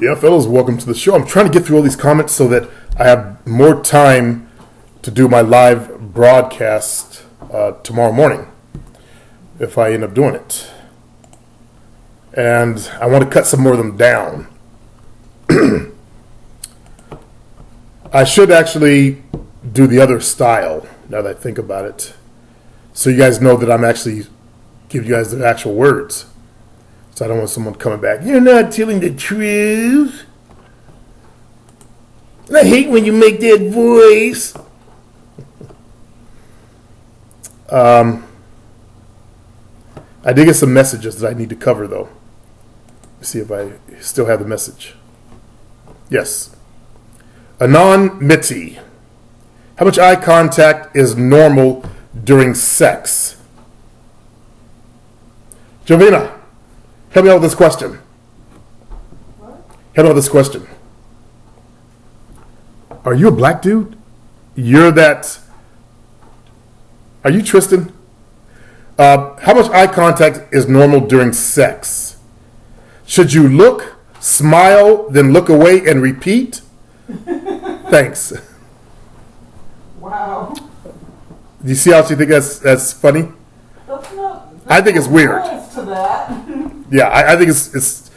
Yeah, fellas, welcome to the show. I'm trying to get through all these comments so that I have more time to do my live broadcast tomorrow morning, if I end up doing it. And I want to cut some more of them down. I should actually do the other style, now that I think about it, so you guys know that I'm actually giving you guys the actual words. So I don't want someone coming back, "You're not telling the truth. I hate when you make that voice." I did get some messages that I need to cover, though. Let's see if I still have the message. Yes. Anon Mitzi. How much eye contact is normal during sex? Jovina, help me out with this question. What? Help me out with this question. Are you a black dude? Are you Tristan? How much eye contact is normal during sex? Should you look, smile, then look away and repeat? Thanks. Wow. Do you see how she thinks that's funny? That's not. I think it's weird. To that. Yeah, I think it's. It's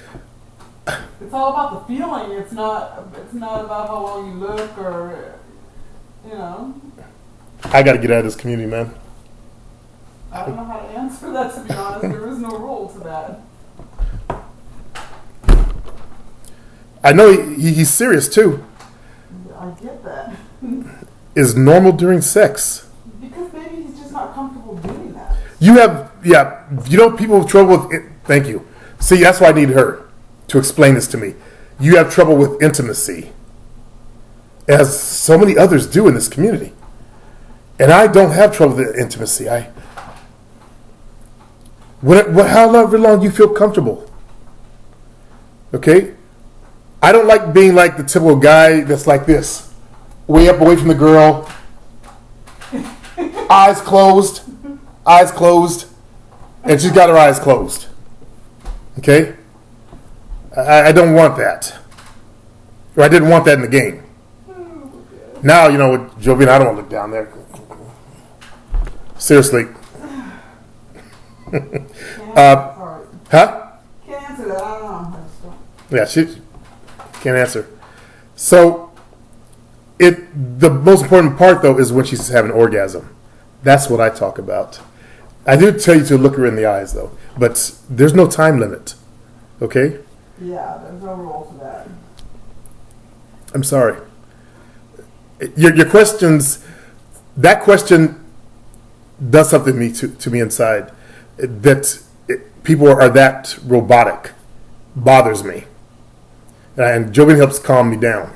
all about the feeling. It's not. It's not about how long you look or, you know. I got to get out of this community, man. I don't know how to answer that. To be honest, there is no rule to that. I know he's serious too. I get that. Is normal during sex? Because maybe he's just not comfortable doing that. People have trouble with it. Thank you. See, that's why I need her to explain this to me. You have trouble with intimacy, as so many others do in this community. And I don't have trouble with intimacy. However long you feel comfortable. Okay? I don't like being like the typical guy that's like this. Way up away from the girl. Eyes closed. And she's got her eyes closed. Okay? I don't want that. Or I didn't want that in the game. Now, with Jovina, I don't want to look down there. Seriously. Huh? Can't answer that. I don't know. Yeah, she can't answer. So, the most important part, though, is when she's having an orgasm. That's what I talk about. I do tell you to look her in the eyes, though. But there's no time limit. Okay? Yeah, there's no rule to that. I'm sorry. Your questions, that question does something to me inside. That people are that robotic. Bothers me. And Jovin helps calm me down.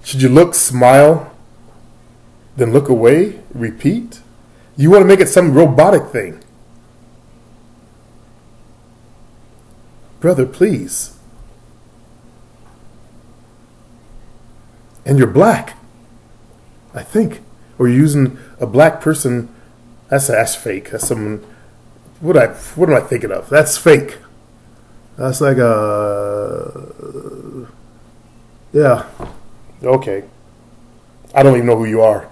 Should you look, smile, then look away, repeat? You want to make it some robotic thing. Brother, please. And you're black, I think. Or you're using a black person. That's fake. That's someone. What am I thinking of? That's fake. That's like yeah. Okay. I don't even know who you are.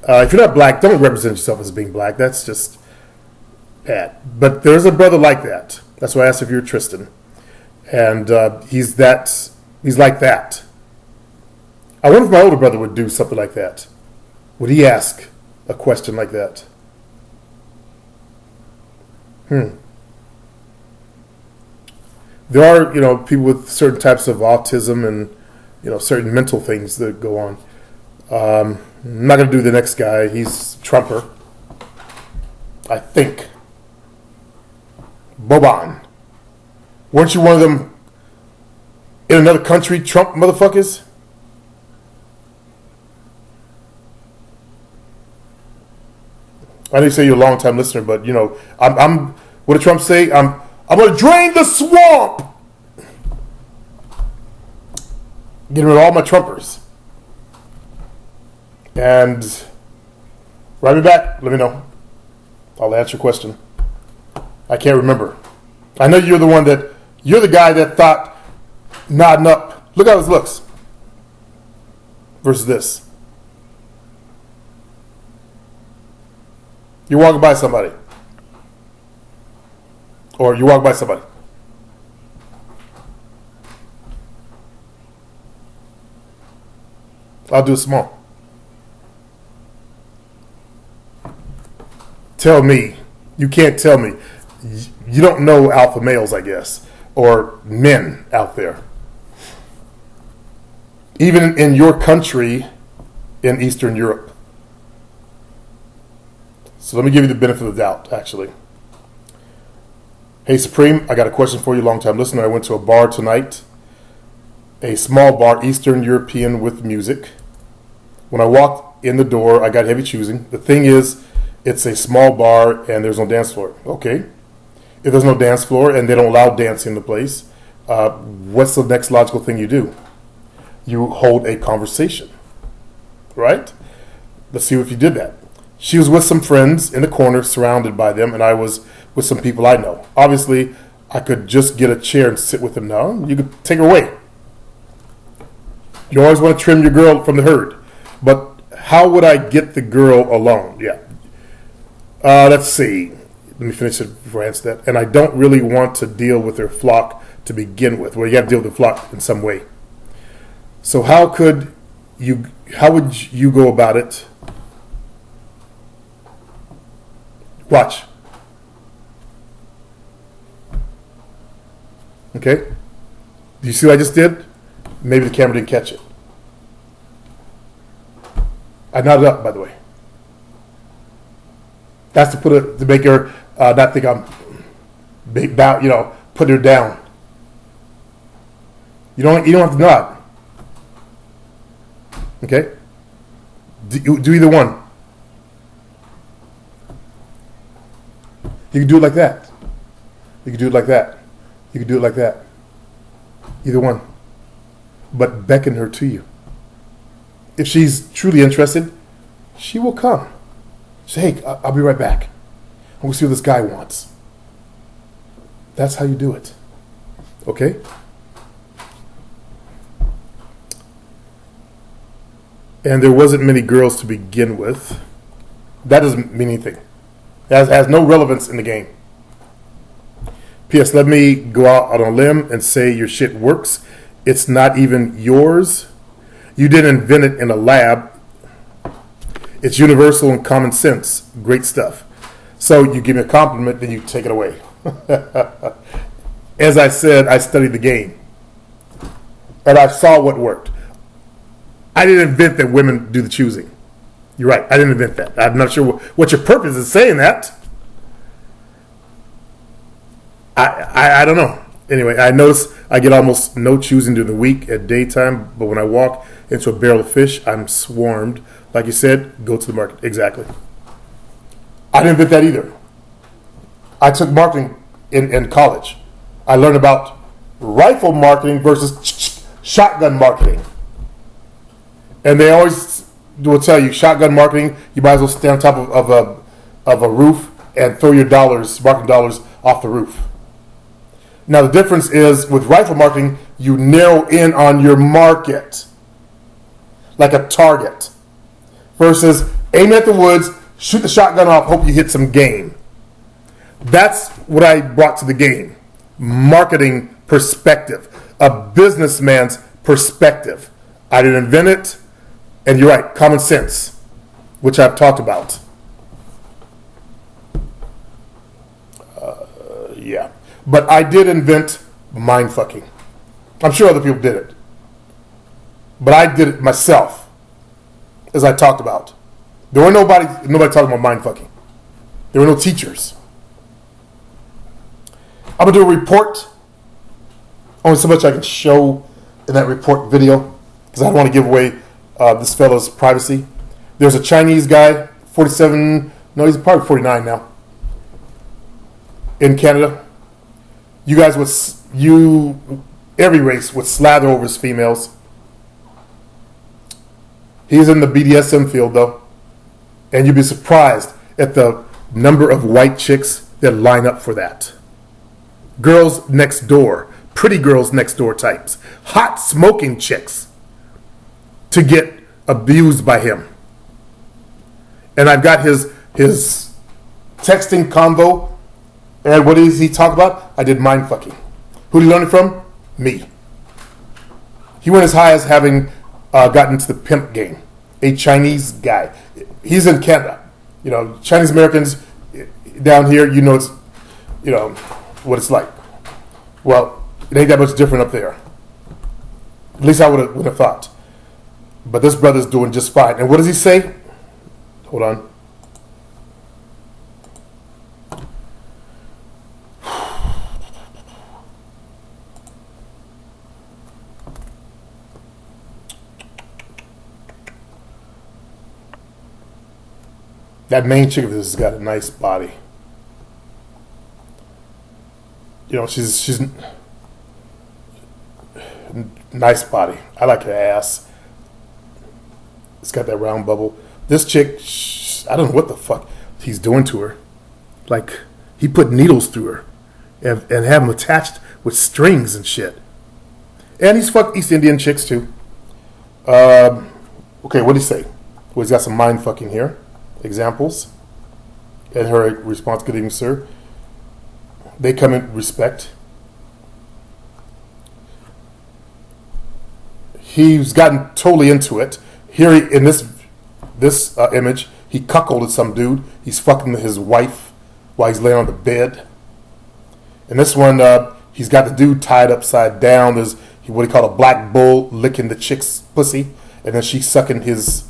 If you're not black, don't represent yourself as being black. That's just bad. But there's a brother like that. That's why I asked if you're Tristan. And he's like that. I wonder if my older brother would do something like that. Would he ask a question like that? There are, people with certain types of autism and, certain mental things that go on. I'm not going to do the next guy. He's Trumper. I think. Boban. Weren't you one of them in another country Trump motherfuckers? I didn't say you're a long-time listener, but, I'm what did Trump say? I'm going to drain the swamp. Get rid of all my Trumpers. And write me back. Let me know. I'll answer your question. I can't remember. I know you're the guy that thought nodding up. Look how this looks versus this. You're walking by somebody. Or you walk by somebody. I'll do it small. Tell me. You can't tell me. You don't know alpha males, I guess, or men out there. Even in your country, in Eastern Europe. So let me give you the benefit of the doubt, actually. Hey, Supreme, I got a question for you, long-time listener. I went to a bar tonight, a small bar, Eastern European with music. When I walked in the door, I got heavy choosing. The thing is, it's a small bar and there's no dance floor. Okay. If there's no dance floor and they don't allow dancing in the place, what's the next logical thing you do? You hold a conversation, right? Let's see if you did that. She was with some friends in the corner, surrounded by them, and I was with some people I know. Obviously, I could just get a chair and sit with them now. You could take her away. You always want to trim your girl from the herd. But how would I get the girl alone? Yeah. Let's see. Let me finish it before I answer that. And I don't really want to deal with her flock to begin with. Well, you have to deal with the flock in some way. So how would you go about it? Watch. Okay? Do you see what I just did? Maybe the camera didn't catch it. I nodded up, by the way. That's to make her not think I'm putting her down. You don't have to nod. Okay? Do either one. You can do it like that. You can do it like that. You can do it like that. Either one. But beckon her to you. If she's truly interested, she will come. Say, hey, I'll be right back. And we'll see what this guy wants. That's how you do it. Okay? And there wasn't many girls to begin with. That doesn't mean anything. That has no relevance in the game. P.S. Let me go out on a limb and say your shit works. It's not even yours. You didn't invent it in a lab. It's universal and common sense. Great stuff. So you give me a compliment, then you take it away. As I said, I studied the game. And I saw what worked. I didn't invent that women do the choosing. You're right. I didn't invent that. I'm not sure what your purpose is saying that. I don't know. Anyway, I notice I get almost no choosing during the week at daytime, but when I walk into a barrel of fish, I'm swarmed. Like you said, go to the market. Exactly. I didn't invent that either. I took marketing in college. I learned about rifle marketing versus shotgun marketing. And they always will tell you, shotgun marketing, you might as well stand on top of a roof and throw your marketing dollars off the roof. Now, the difference is with rifle marketing, you narrow in on your market like a target versus aim at the woods, shoot the shotgun off, hope you hit some game. That's what I brought to the game. Marketing perspective, a businessman's perspective. I didn't invent it, and you're right, common sense, which I've talked about. Yeah. But I did invent mind fucking. I'm sure other people did it. But I did it myself, as I talked about. There were nobody talking about mind fucking. There were no teachers. I'm going to do a report. Only so much I can show in that report video, because I don't want to give away this fellow's privacy. There's a Chinese guy, 47, no, he's probably 49 now, in Canada. You guys every race would slather over his females. He's in the BDSM field though. And you'd be surprised at the number of white chicks that line up for that. Girls next door, pretty girls next door types, hot smoking chicks to get abused by him. And I've got his texting convo, and what does he talk about? I did mind fucking. Who did he learn it from? Me. He went as high as having gotten into the pimp game. A Chinese guy. He's in Canada. You know, Chinese Americans down here, it's, what it's like. Well, it ain't that much different up there. At least I would have thought. But this brother's doing just fine. And what does he say? Hold on. That main chick of this has got a nice body. She's nice body. I like her ass. It's got that round bubble. This chick, I don't know what the fuck he's doing to her. Like, he put needles through her and have them attached with strings and shit. And he's fucked East Indian chicks too. Okay, what did he say? Well, he's got some mind fucking here. Examples. And her response, good evening, sir. They come in respect. He's gotten totally into it. Here in this image, he cuckolded some dude. He's fucking his wife while he's laying on the bed. In this one, he's got the dude tied upside down. There's what he called a black bull licking the chick's pussy, and then she's sucking his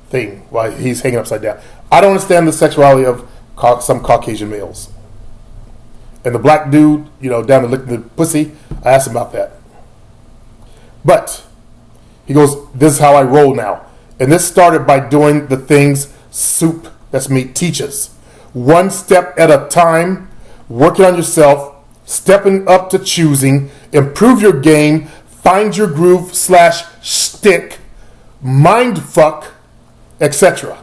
thing while he's hanging upside down. I don't understand the sexuality of some Caucasian males. And the black dude, down there licking the pussy, I asked him about that. But he goes, this is how I roll now. And this started by doing the things Soup, that's me, teaches. One step at a time, working on yourself, stepping up to choosing, improve your game, find your groove / shtick, mind fuck, etc.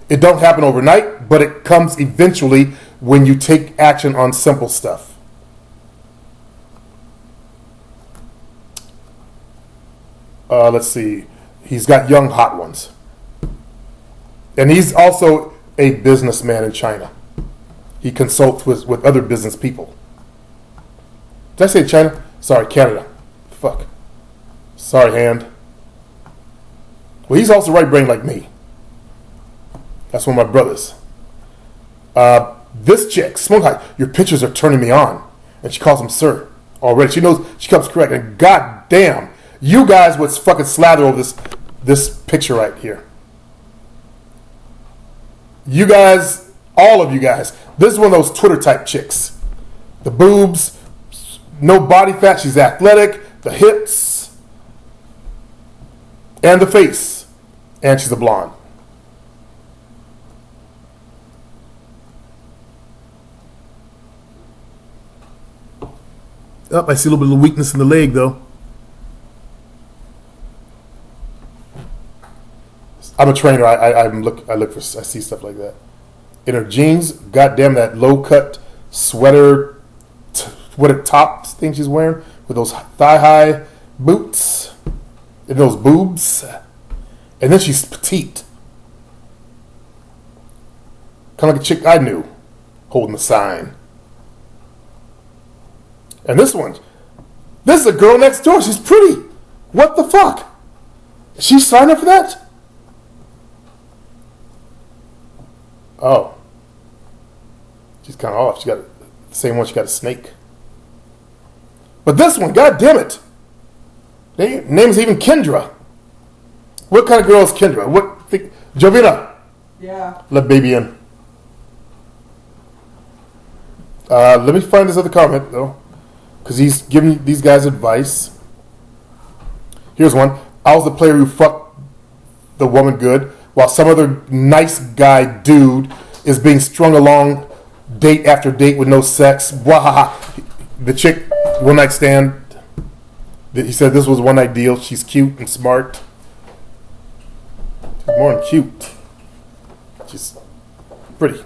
It don't happen overnight, but it comes eventually when you take action on simple stuff. Let's see. He's got young hot ones. And he's also a businessman in China. He consults with other business people. Did I say China? Sorry, Canada. Fuck. Sorry, hand. Well, he's also right-brained like me. That's one of my brothers. This chick, Smoke High, your pictures are turning me on. And she calls him sir already. She knows she comes correct. And goddamn, you guys would fucking slather over this picture right here. You guys, all of you guys, this is one of those Twitter type chicks. The boobs, no body fat, she's athletic, the hips, and the face. And she's a blonde. Oh, I see a little bit of weakness in the leg, though. I'm a trainer. I see stuff like that. In her jeans, goddamn that low cut sweater, what a top thing she's wearing with those thigh high boots and those boobs, and then she's petite, kind of like a chick I knew, holding the sign. And this is a girl next door. She's pretty. What the fuck? She signed up for that? Oh. She's kind of off. She got the same one. She got a snake. But this one, god damn it. Name's even Kendra. What kind of girl is Kendra? Jovina. Yeah. Let baby in. Let me find this other comment, though. Because he's giving these guys advice. Here's one. I was the player who fucked the woman good, while some other nice guy dude is being strung along date after date with no sex. Wahaha. The chick, one night stand. He said this was a one night deal. She's cute and smart. She's more than cute. She's pretty.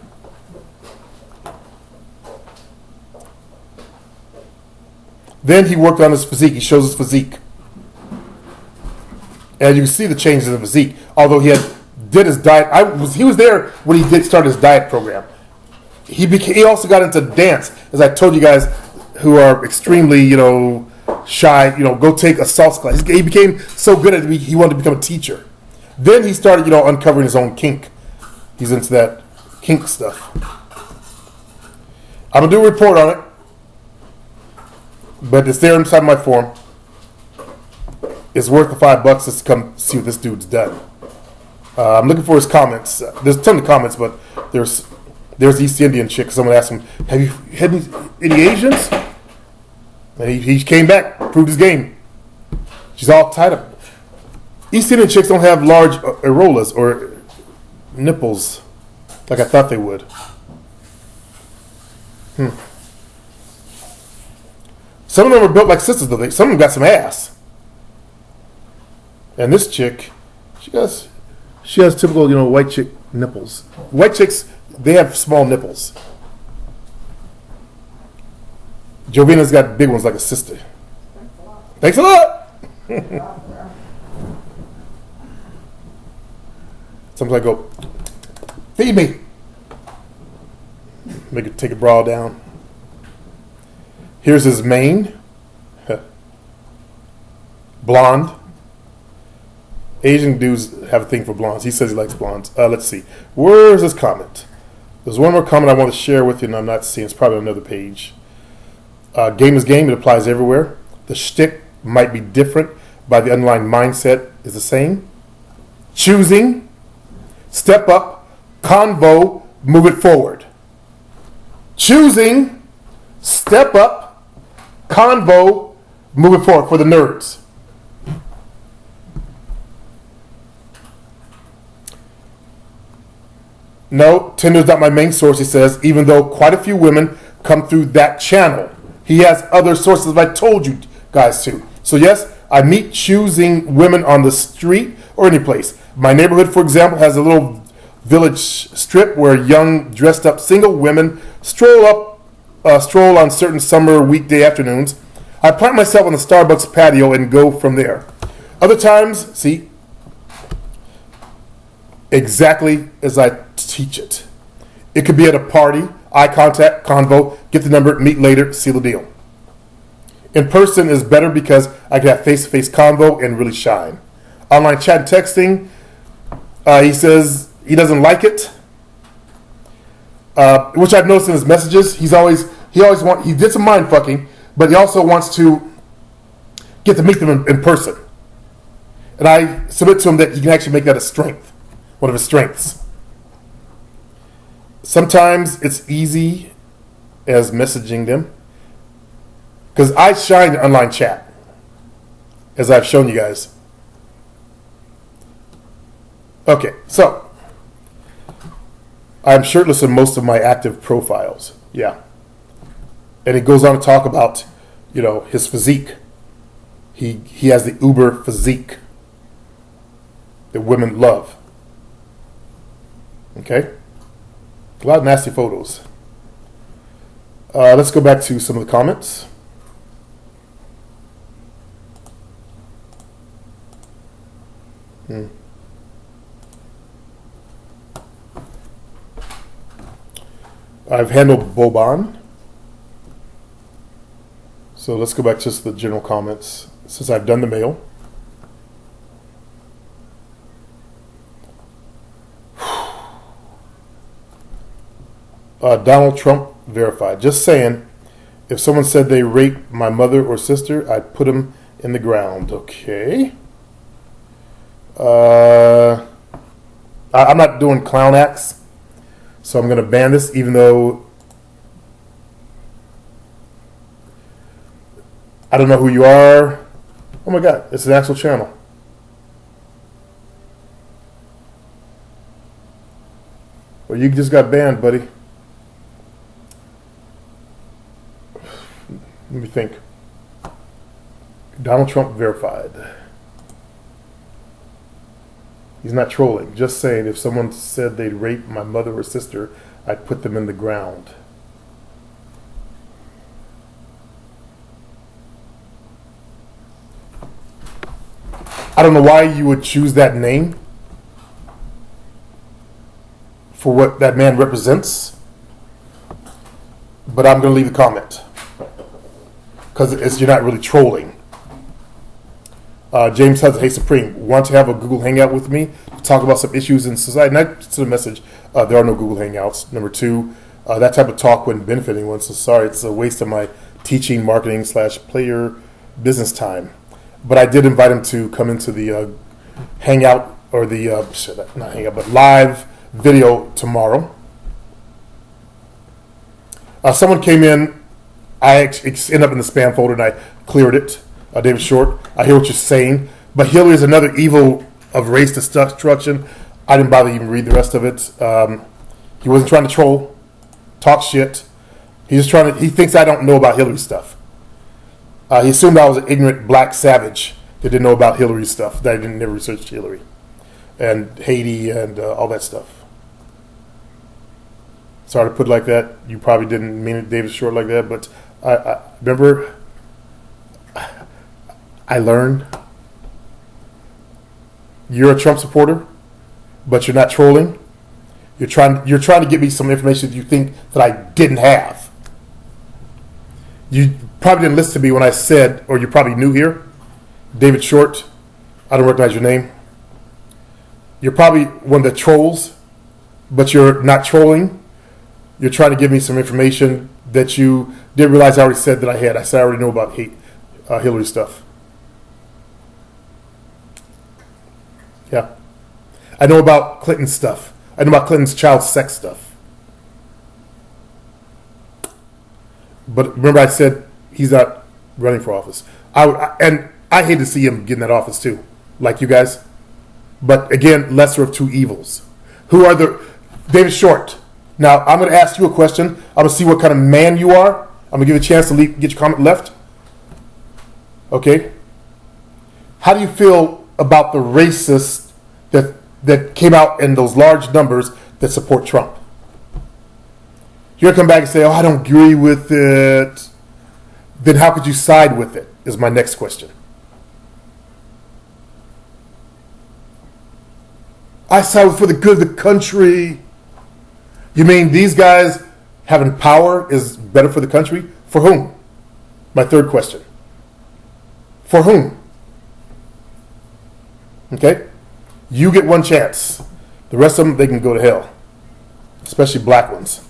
Then he worked on his physique. He shows his physique. And you can see the changes in the physique. Although did his diet. He was there when he did start his diet program. He also got into dance, as I told you guys, who are extremely, shy. Go take a salsa class. He became so good at it, he wanted to become a teacher. Then he started, uncovering his own kink. He's into that kink stuff. I'm gonna do a report on it, but it's there inside my form. It's worth the $5 just to come see what this dude's done. I'm looking for his comments. There's a ton of comments, but there's the East Indian chick. Someone asked him, "Have you had any Asians?" And he came back, proved his game. She's all tied up. East Indian chicks don't have large areolas or nipples like I thought they would. Some of them are built like sisters, though. Some of them got some ass. And this chick, she has typical, white chick nipples. White chicks, they have small nipples. Jovina's got big ones like a sister. Thanks a lot. Sometimes I go, feed me. Make it take a bra down. Here's his mane. Blonde. Asian dudes have a thing for blondes. He says he likes blondes. Let's see. Where's his comment? There's one more comment I want to share with you, and I'm not seeing. It's probably on another page. Game is game. It applies everywhere. The shtick might be different, but the underlying mindset is the same. Choosing, step up, convo, move it forward. Choosing, step up, convo, move it forward for the nerds. No, Tinder's not my main source, he says, even though quite a few women come through that channel. He has other sources I told you guys to. So yes, I meet choosing women on the street or any place. My neighborhood, for example, has a little village strip where young, dressed up single women stroll on certain summer weekday afternoons. I plant myself on the Starbucks patio and go from there. Other times, see, exactly as I teach it. It could be at a party, eye contact, convo, get the number, meet later, seal the deal. In person is better because I can have face-to-face convo and really shine. Online chat and texting, he says he doesn't like it, which I've noticed in his messages. He did some mind fucking, but he also wants to get to meet them in person. And I submit to him that he can actually make that a strength, one of his strengths. Sometimes it's easy as messaging them because I shine in online chat, as I've shown you guys. Okay, so I'm shirtless in most of my active profiles. Yeah. And he goes on to talk about, his physique. He has the uber physique that women love. Okay? A lot of nasty photos. Let's go back to some of the comments. I've handled Boban. So let's go back to just the general comments. Since I've done the mail. Donald Trump verified. Just saying, if someone said they raped my mother or sister, I'd put them in the ground. Okay. I'm not doing clown acts, so I'm going to ban this, even though I don't know who you are. Oh my God, it's an actual channel. Well, you just got banned, buddy. Let me think. Donald Trump verified. He's not trolling. Just saying, if someone said they'd rape my mother or sister, I'd put them in the ground. I don't know why you would choose that name for what that man represents, but I'm going to leave the comment because you're not really trolling. James Hudson, hey Supreme, want to have a Google Hangout with me to talk about some issues in society? And I sent a message, there are no Google Hangouts. Number two, that type of talk wouldn't benefit anyone, so sorry, it's a waste of my teaching, marketing / player business time. But I did invite him to come into the Hangout, or the, not Hangout, but live video tomorrow. Someone came in, I ended up in the spam folder and I cleared it. David Short, I hear what you're saying, but Hillary is another evil of race destruction. I didn't bother to even read the rest of it. He wasn't trying to troll, talk shit. He thinks I don't know about Hillary stuff. He assumed I was an ignorant black savage that didn't know about Hillary stuff, that I didn't never research Hillary and Haiti and all that stuff. Sorry to put it like that. You probably didn't mean it, David Short, like that, but I remember I learned you're a Trump supporter, but you're not trolling. You're trying to get me some information that you think that I didn't have. You probably didn't listen to me when I said, or you're probably new here, David Short, I don't recognize your name. You're probably one of the trolls, but you're not trolling. You're trying to give me some information that you didn't realize I already said that I had. I said I already know about Hillary stuff. Yeah. I know about Clinton stuff. I know about Clinton's child sex stuff. But remember I said he's not running for office. And I hate to see him get in that office too, like you guys. But again, lesser of two evils. Who are David Short. Now, I'm going to ask you a question. I'm going to see what kind of man you are. I'm going to give you a chance to get your comment left. Okay? How do you feel about the racists that came out in those large numbers that support Trump? You're going to come back and say, oh, I don't agree with it. Then how could you side with it, is my next question. I side for the good of the country. You mean these guys having power is better for the country? For whom? My third question. For whom? Okay? You get one chance. The rest of them, they can go to hell. Especially black ones.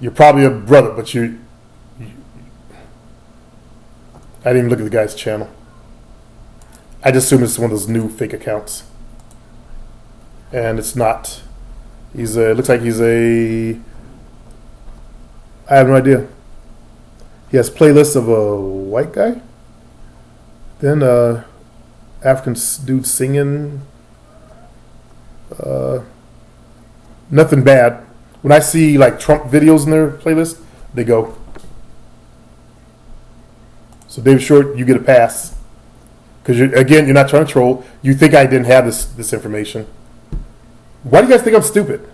You're probably a brother, but I didn't even look at the guy's channel. I just assume it's one of those new fake accounts. And it's not. It looks like he's I have no idea. He has playlists of a white guy. Then African dude singing. Nothing bad. When I see like Trump videos in their playlist, they go. So David Short, you get a pass. Because you're not trying to troll. You think I didn't have this information. Why do you guys think I'm stupid?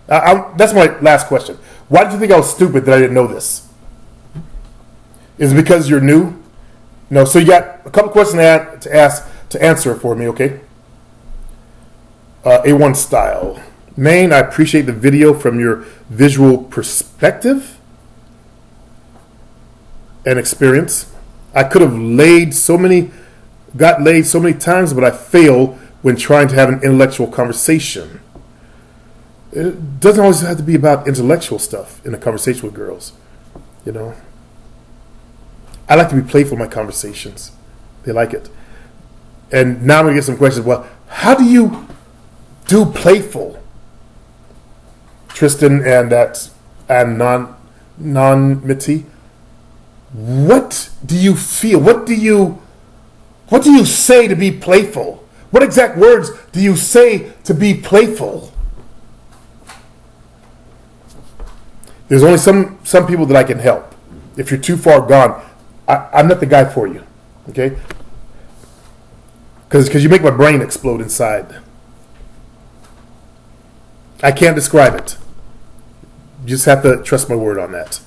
That's my last question. Why did you think I was stupid that I didn't know this? Is it because you're new? No. So you got a couple questions to answer for me, okay? A1 Style. Maine, I appreciate the video from your visual perspective and experience. I could have got laid so many times, but I fail when trying to have an intellectual conversation. It doesn't always have to be about intellectual stuff in a conversation with girls, you know. I like to be playful in my conversations. They like it. And now I'm going to get some questions. Well, how do you do playful? Tristan and non-Mitty, what do you feel? What do you say to be playful? What exact words do you say to be playful? There's only some people that I can help. If you're too far gone, I'm not the guy for you, okay? Because you make my brain explode inside. I can't describe it. You just have to trust my word on that.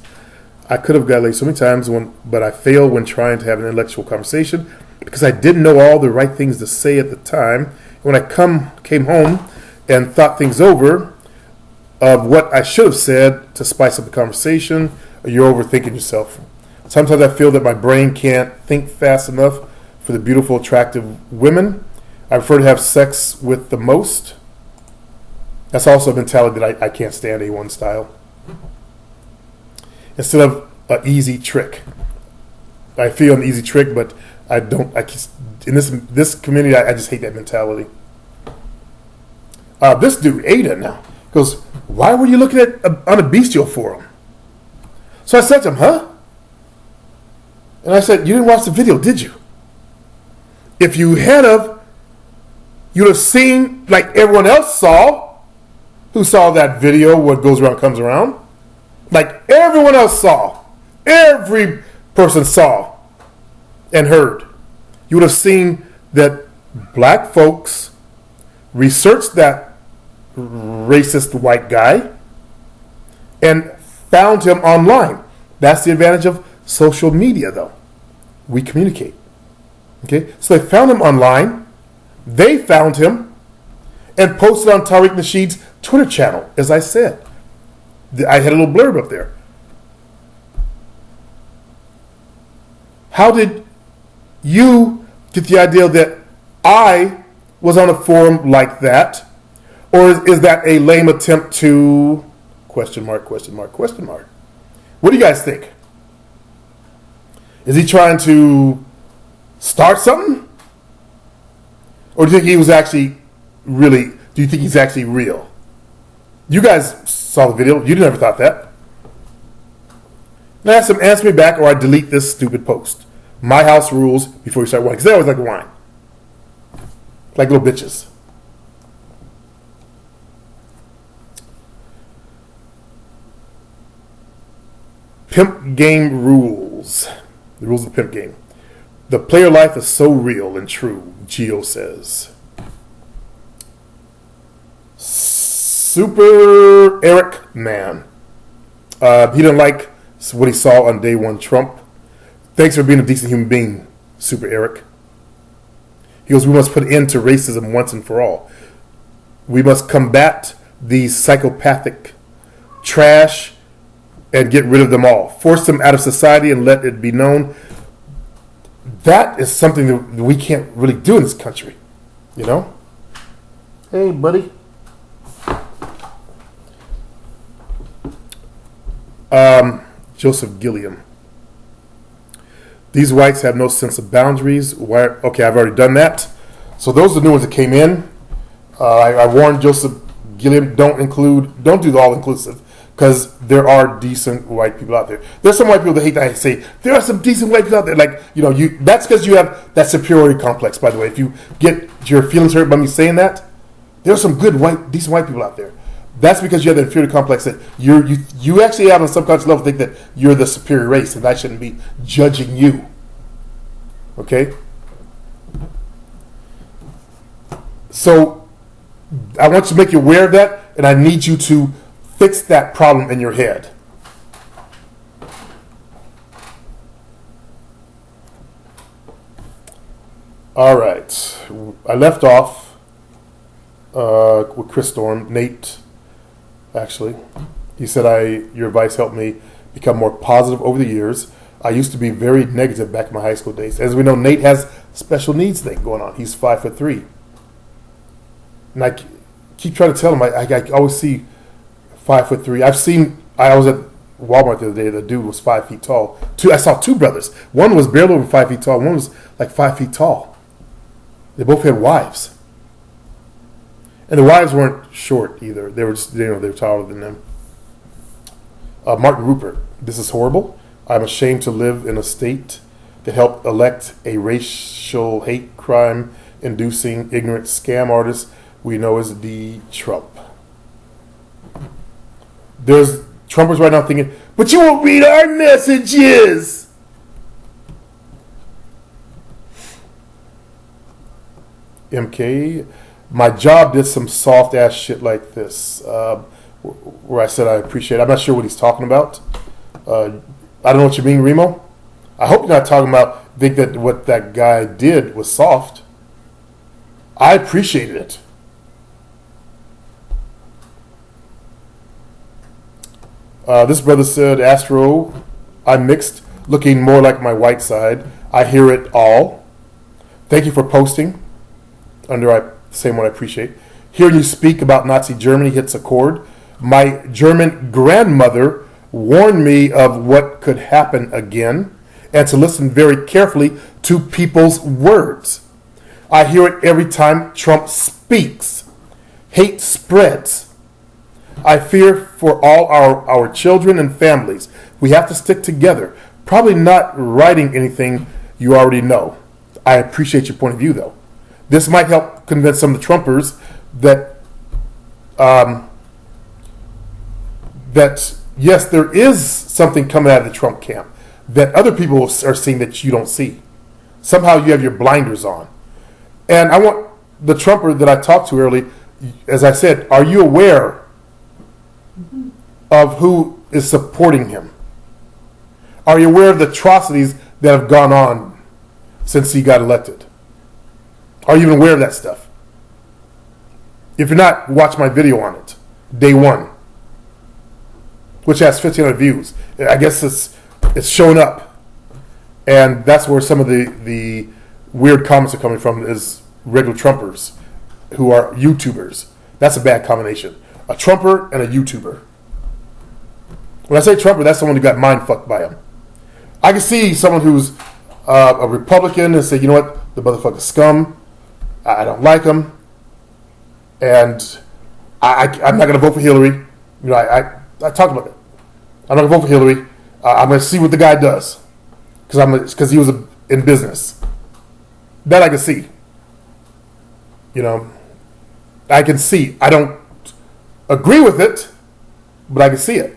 I could have got laid so many times, but I fail when trying to have an intellectual conversation. because I didn't know all the right things to say at the time. When I came home and thought things over of what I should have said to spice up the conversation, you're overthinking yourself. Sometimes I feel that my brain can't think fast enough for the beautiful, attractive women. I prefer to have sex with the most. That's also a mentality that I can't stand A1 style. Instead of an easy trick. I feel an easy trick, but I don't. In this community, I just hate that mentality. This dude, Ada, now goes, "Why were you looking at on a bestial forum?" So I said to him, "Huh?" And I said, "You didn't watch the video, did you? If you had of, you'd have seen like everyone else saw, who saw that video. What goes around comes around. Like everyone else saw, every person saw and heard. You would have seen that black folks researched that racist white guy and found him online. That's the advantage of social media, though. We communicate. Okay? So they found him online. They found him and posted on Tariq Nasheed's Twitter channel, as I said. I had a little blurb up there. How did you get the idea that I was on a forum like that? Or is that a lame attempt to question mark, question mark, question mark? What do you guys think? Is he trying to start something? Or do you think he was actually really, do you think he's actually real? You guys saw the video. You never thought that. And I asked him, answer me back or I delete this stupid post. My house rules before you start whining. Because they always like to whine. Like little bitches. Pimp game rules. The rules of the pimp game. The player life is so real and true, Gio says. Super Eric Man. He didn't like what he saw on day one Trump. Thanks for being a decent human being, Super Eric. He goes, we must put an end to racism once and for all. We must combat these psychopathic trash and get rid of them all. Force them out of society and let it be known. That is something that we can't really do in this country. You know? Hey, buddy. Joseph Gilliam. These whites have no sense of boundaries. Why? Okay, I've already done that. So those are the new ones that came in. I warned Joseph Gilliam, don't do the all-inclusive, because there are decent white people out there. There's some white people that hate that I say, there are some decent white people out there. Like, that's because you have that superiority complex, by the way. If you get your feelings hurt by me saying that, there are some good decent white people out there. That's because you have the inferiority complex that you actually have on a subconscious level think that you're the superior race and I shouldn't be judging you. Okay? So I want you to make you aware of that, and I need you to fix that problem in your head. All right. I left off with Chris Storm. Nate, actually, he said, your advice helped me become more positive over the years. I used to be very negative back in my high school days. As we know, Nate has special needs thing going on. He's 5'3". And I keep trying to tell him, I always see 5'3". I was at Walmart the other day, the dude was 5 feet tall. I saw two brothers. One was barely over 5 feet tall. One was like 5 feet tall. They both had wives. And the wives weren't short either. They were just, they were taller than them. Martin Rupert, this is horrible. I'm ashamed to live in a state that helped elect a racial hate crime inducing ignorant scam artist we know as D. Trump. There's Trumpers right now thinking, but you won't read our messages. MK, my job did some soft ass shit like this, where I said I appreciate it. I'm not sure what he's talking about. I don't know what you mean, Remo. I hope you're not talking about think that what that guy did was soft. I appreciated it. This brother said, Astro, I'm mixed, looking more like my white side. I hear it all. Thank you for posting. Same one I appreciate. Hearing you speak about Nazi Germany hits a chord. My German grandmother warned me of what could happen again and to listen very carefully to people's words. I hear it every time Trump speaks. Hate spreads. I fear for all our children and families. We have to stick together. Probably not writing anything you already know. I appreciate your point of view, though. This might help convince some of the Trumpers that yes, there is something coming out of the Trump camp that other people are seeing that you don't see. Somehow you have your blinders on. And I want the Trumper that I talked to earlier, as I said, are you aware of who is supporting him? Are you aware of the atrocities that have gone on since he got elected? Are you even aware of that stuff? If you're not, watch my video on it, day one, which has 1,500 views. I guess it's showing up. And that's where some of the weird comments are coming from, is regular Trumpers who are YouTubers. That's a bad combination. A Trumper and a YouTuber. When I say Trumper, that's someone who got mind fucked by him. I can see someone who's a Republican and say, you know what, the motherfucker's scum. I don't like him. And I'm not going to vote for Hillary. You know, I talked about that. I'm not going to vote for Hillary. I'm going to see what the guy does. Because he was in business. That I can see. You know, I can see. I don't agree with it, but I can see it.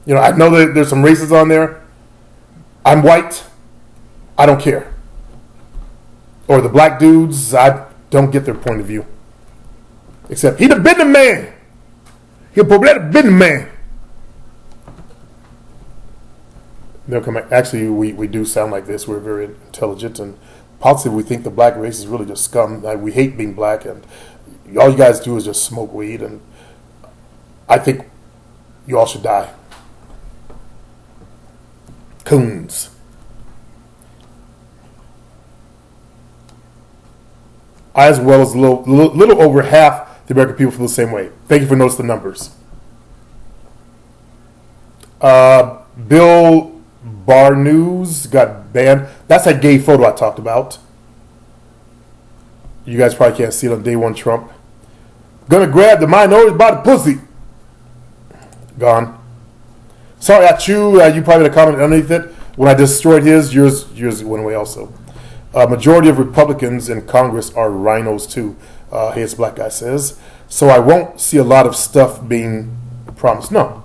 You know, I know that there's some races on there. I'm white. I don't care. Or the black dudes, I don't get their point of view. Except, he the business man. He a business man. They'll come back. Actually, we do sound like this. We're very intelligent, and possibly we think the black race is really just scum. We hate being black, and all you guys do is just smoke weed, and I think you all should die. Coons. I, as well as a little over half the American people, feel the same way. Thank you for noticing the numbers. Bill Bar News got banned. That's that gay photo I talked about. You guys probably can't see it on day one Trump. Gonna grab the minority by the pussy. Gone. Sorry, I chew. You probably had a comment underneath it. When I destroyed his, yours went away also. Majority of Republicans in Congress are rhinos too. His black guy says. So I won't see a lot of stuff being promised. No.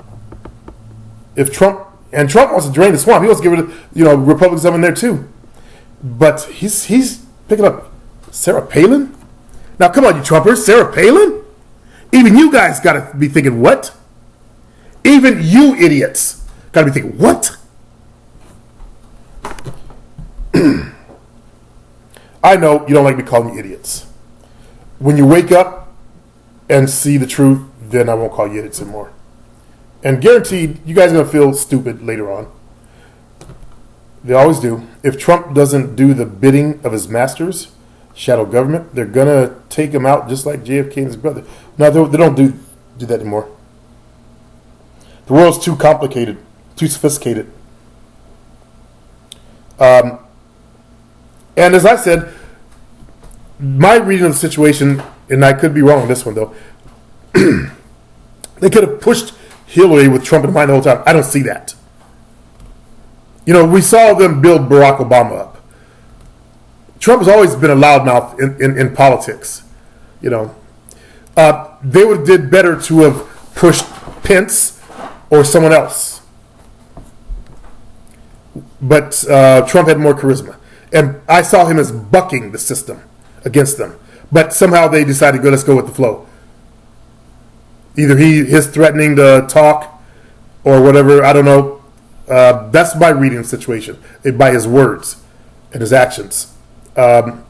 If Trump wants to drain the swamp, he wants to get rid of, Republicans up in there too. But he's picking up Sarah Palin. Now come on, you Trumpers, Sarah Palin? Even you guys gotta be thinking, what? Even you idiots gotta be thinking, what? I know you don't like me calling you idiots. When you wake up and see the truth, then I won't call you idiots anymore. And guaranteed, you guys are going to feel stupid later on. They always do. If Trump doesn't do the bidding of his masters, shadow government, they're going to take him out just like JFK and his brother. No, they don't do that anymore. The world's too complicated, too sophisticated. And as I said, my reading of the situation, and I could be wrong on this one though, they could have pushed Hillary with Trump in mind the whole time. I don't see that. We saw them build Barack Obama up. Trump has always been a loudmouth in politics. They would have did better to have pushed Pence or someone else. But Trump had more charisma. And I saw him as bucking the system against them. But somehow they decided, let's go with the flow. Either his threatening to talk or whatever, I don't know. That's my reading of the situation by his words and his actions. That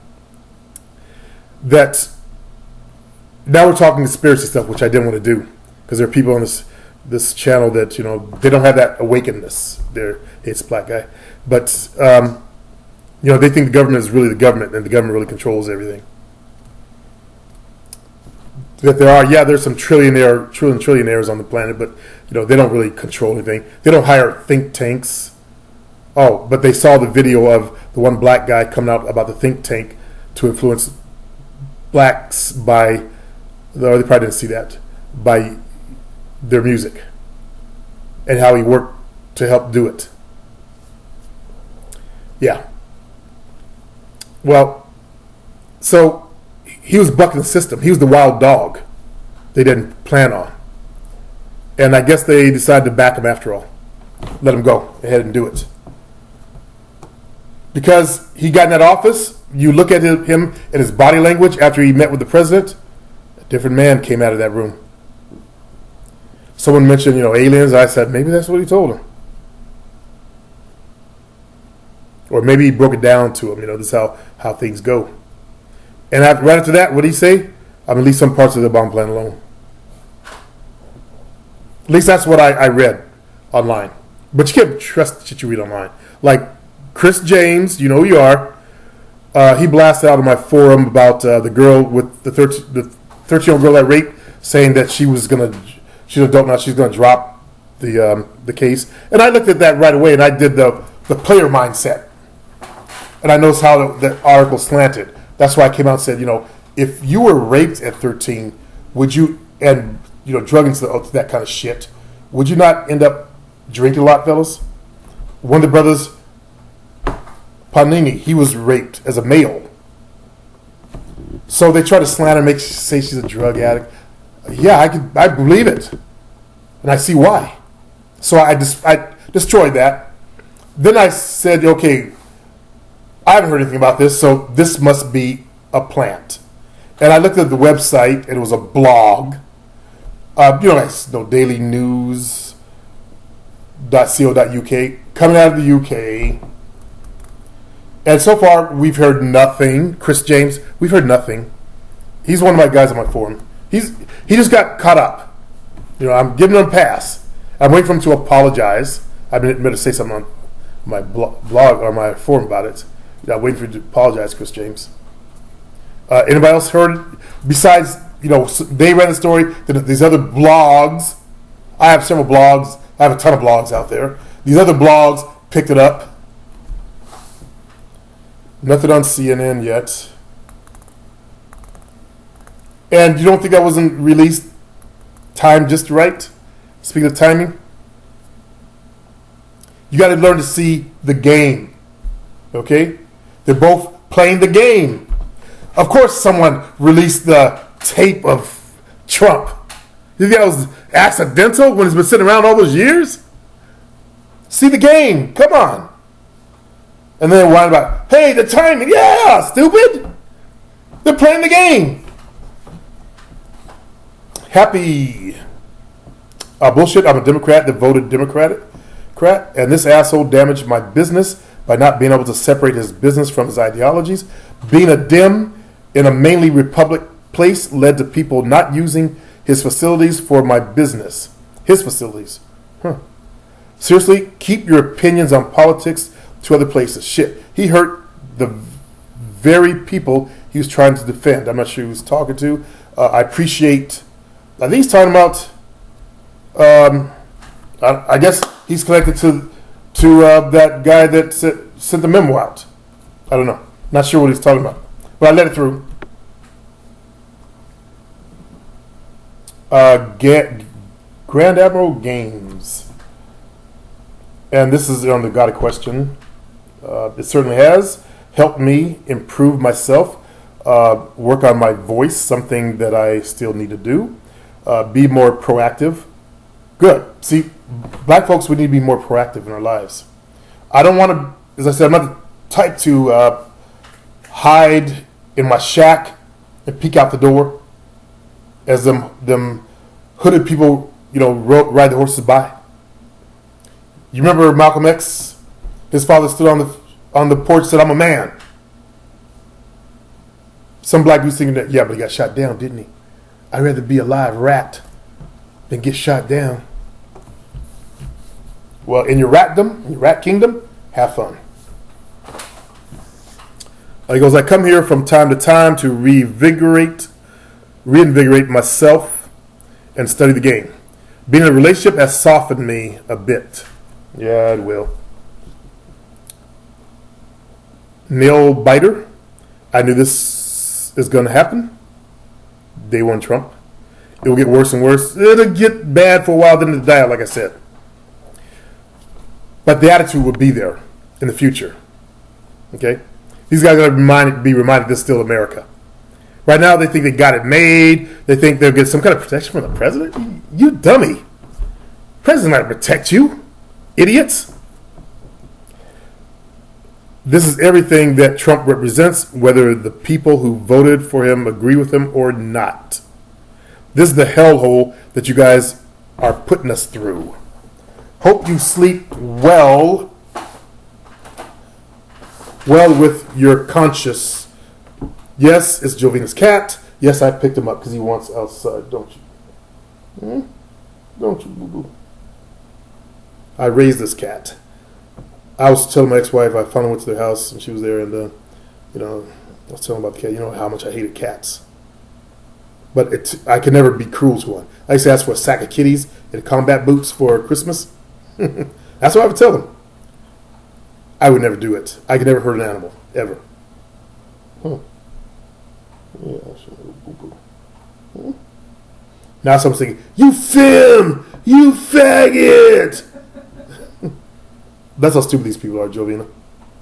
now we're talking conspiracy stuff, which I didn't want to do because there are people on this channel that they don't have that awakenedness. It's a black guy, but they think the government is really the government, and the government really controls everything. That there's some trillionaires on the planet, but they don't really control anything. They don't hire think tanks. Oh, but they saw the video of the one black guy coming out about the think tank to influence blacks by, or they probably didn't see that, by their music and how he worked to help do it. Yeah. Well, so he was bucking the system. He was the wild dog they didn't plan on. And I guess they decided to back him after all. Let him go ahead and do it. Because he got in that office, you look at him and his body language after he met with the president, a different man came out of that room. Someone mentioned, aliens. I said, maybe that's what he told him. Or maybe he broke it down to him. This is how things go. And right after that, what did he say? I'm going to leave some parts of the bomb plan alone. At least that's what I read online. But you can't trust shit you read online. Like Chris James, you know who you are. He blasted out on my forum about the girl with the 13-year-old girl that raped, saying that she's an adult now, she's going to drop the case. And I looked at that right away, and I did the player mindset. And I noticed how the article slanted. That's why I came out and said, if you were raped at 13, would you, and drug into that kind of shit, would you not end up drinking a lot, fellas? One of the brothers, Panini, he was raped as a male. So they try to slant her, say she's a drug addict. Yeah, I believe it, and I see why. So I destroyed that. Then I said, okay, I haven't heard anything about this, so this must be a plant. And I looked at the website, and it was a blog. Daily News.co.uk, coming out of the UK. And so far, we've heard nothing. Chris James, we've heard nothing. He's one of my guys on my forum. He just got caught up. I'm giving him a pass. I'm waiting for him to apologize. I've been to say something on my blog or my forum about it. I'm waiting for you to apologize, Chris James. Anybody else heard? Besides, they read the story. These other blogs. I have several blogs. I have a ton of blogs out there. These other blogs picked it up. Nothing on CNN yet. And you don't think that wasn't released timed just right? Speaking of timing, you got to learn to see the game. Okay? They're both playing the game. Of course, someone released the tape of Trump. You think that was accidental when it's been sitting around all those years? See the game. Come on. And then whine about, hey, the timing. Yeah, stupid. They're playing the game. Happy bullshit. I'm a Democrat that voted Democrat. And this asshole damaged my business by not being able to separate his business from his ideologies. Being a Dem in a mainly Republic place led to people not using his facilities for my business. His facilities. Seriously, keep your opinions on politics to other places. Shit. He hurt the very people he was trying to defend. I'm not sure who he was talking to. I appreciate... I think he's talking about... I guess he's connected to that guy that sent the memo out. I don't know. Not sure what he's talking about. But I let it through. Grand Admiral Games. And this is on the Got a Question. It certainly has helped me improve myself, work on my voice, something that I still need to do, be more proactive. Good. See, black folks, we need to be more proactive in our lives. I don't want to, as I said, I'm not the type to hide in my shack and peek out the door as them hooded people, ride the horses by. You remember Malcolm X? His father stood on the porch and said, "I'm a man." Some black dude's thinking that, yeah, but he got shot down, didn't he? I'd rather be a live rat than get shot down. Well, in your ratdom, in your rat kingdom, have fun. He goes, I come here from time to time to reinvigorate myself and study the game. Being in a relationship has softened me a bit. Yeah, it will. Nail biter. I knew this is going to happen. Day one Trump. It will get worse and worse. It'll get bad for a while, then it'll die, like I said. But the attitude will be there in the future. Okay? These guys are going to be reminded this is still America. Right now, they think they got it made. They think they'll get some kind of protection from the president. You dummy. President's not going to protect you. Idiots. This is everything that Trump represents, whether the people who voted for him agree with him or not. This is the hellhole that you guys are putting us through. Hope you sleep well with your conscience. Yes, it's Jovina's cat. Yes, I picked him up because he wants outside, don't you? Don't you, boo-boo? I raised this cat. I was telling my ex-wife, I finally went to their house and she was there, and I was telling about the cat. You know how much I hated cats, but I could never be cruel to one. I used to ask for a sack of kitties and combat boots for Christmas. That's what I would tell them. I would never do it. I could never hurt an animal ever. Yeah, now someone's thinking, "You film, you faggot." That's how stupid these people are, Jovina.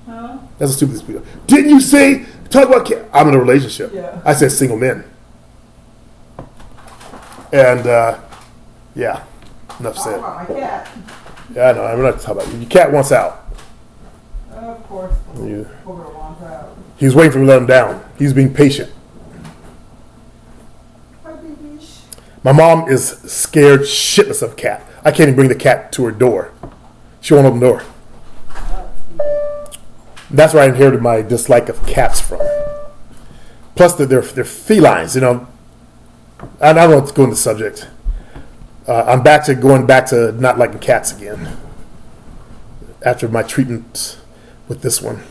Huh? That's how stupid these people are. Didn't you say, talk about cat? I'm in a relationship. Yeah. I said single men. And, yeah, enough Talk said. about my cat. Yeah, I know, I'm not talking about you. Your cat wants out. Of course. You, Booger wants out. he was waiting for me to let him down. He's being patient. Hi, babies. My mom is scared shitless of a cat. I can't even bring the cat to her door. She won't open the door. That's where I inherited my dislike of cats from. Plus, they're felines, you know. I don't want to go into the subject. I'm going back to not liking cats again after my treatment with this one.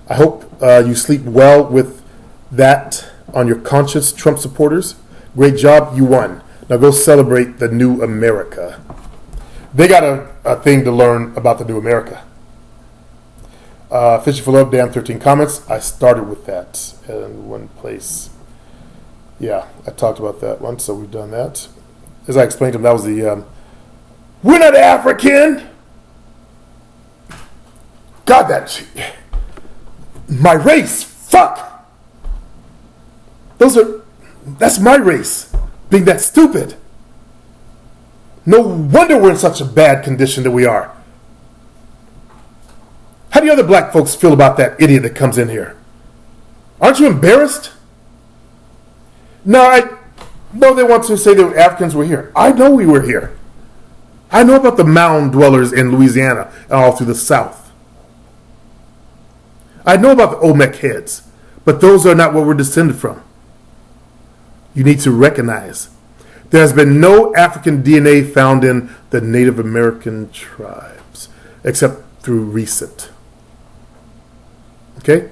I hope you sleep well with that on your conscience, Trump supporters. Great job, you won. Now go celebrate the new America. They got a thing to learn about the new America. Fishing for Love, Dan 13 comments. I started with that in one place. Yeah, I talked about that one, so we've done that. As I explained to him, that was the, we're not African! God, my race, fuck! That's my race, being that stupid. No wonder we're in such a bad condition that we are. How do the other black folks feel about that idiot that comes in here? Aren't you embarrassed? No, they want to say that Africans were here. I know we were here. I know about the mound dwellers in Louisiana and all through the South. I know about the Olmec heads, but those are not what we're descended from. You need to recognize there has been no African DNA found in the Native American tribes, except through recent. Okay?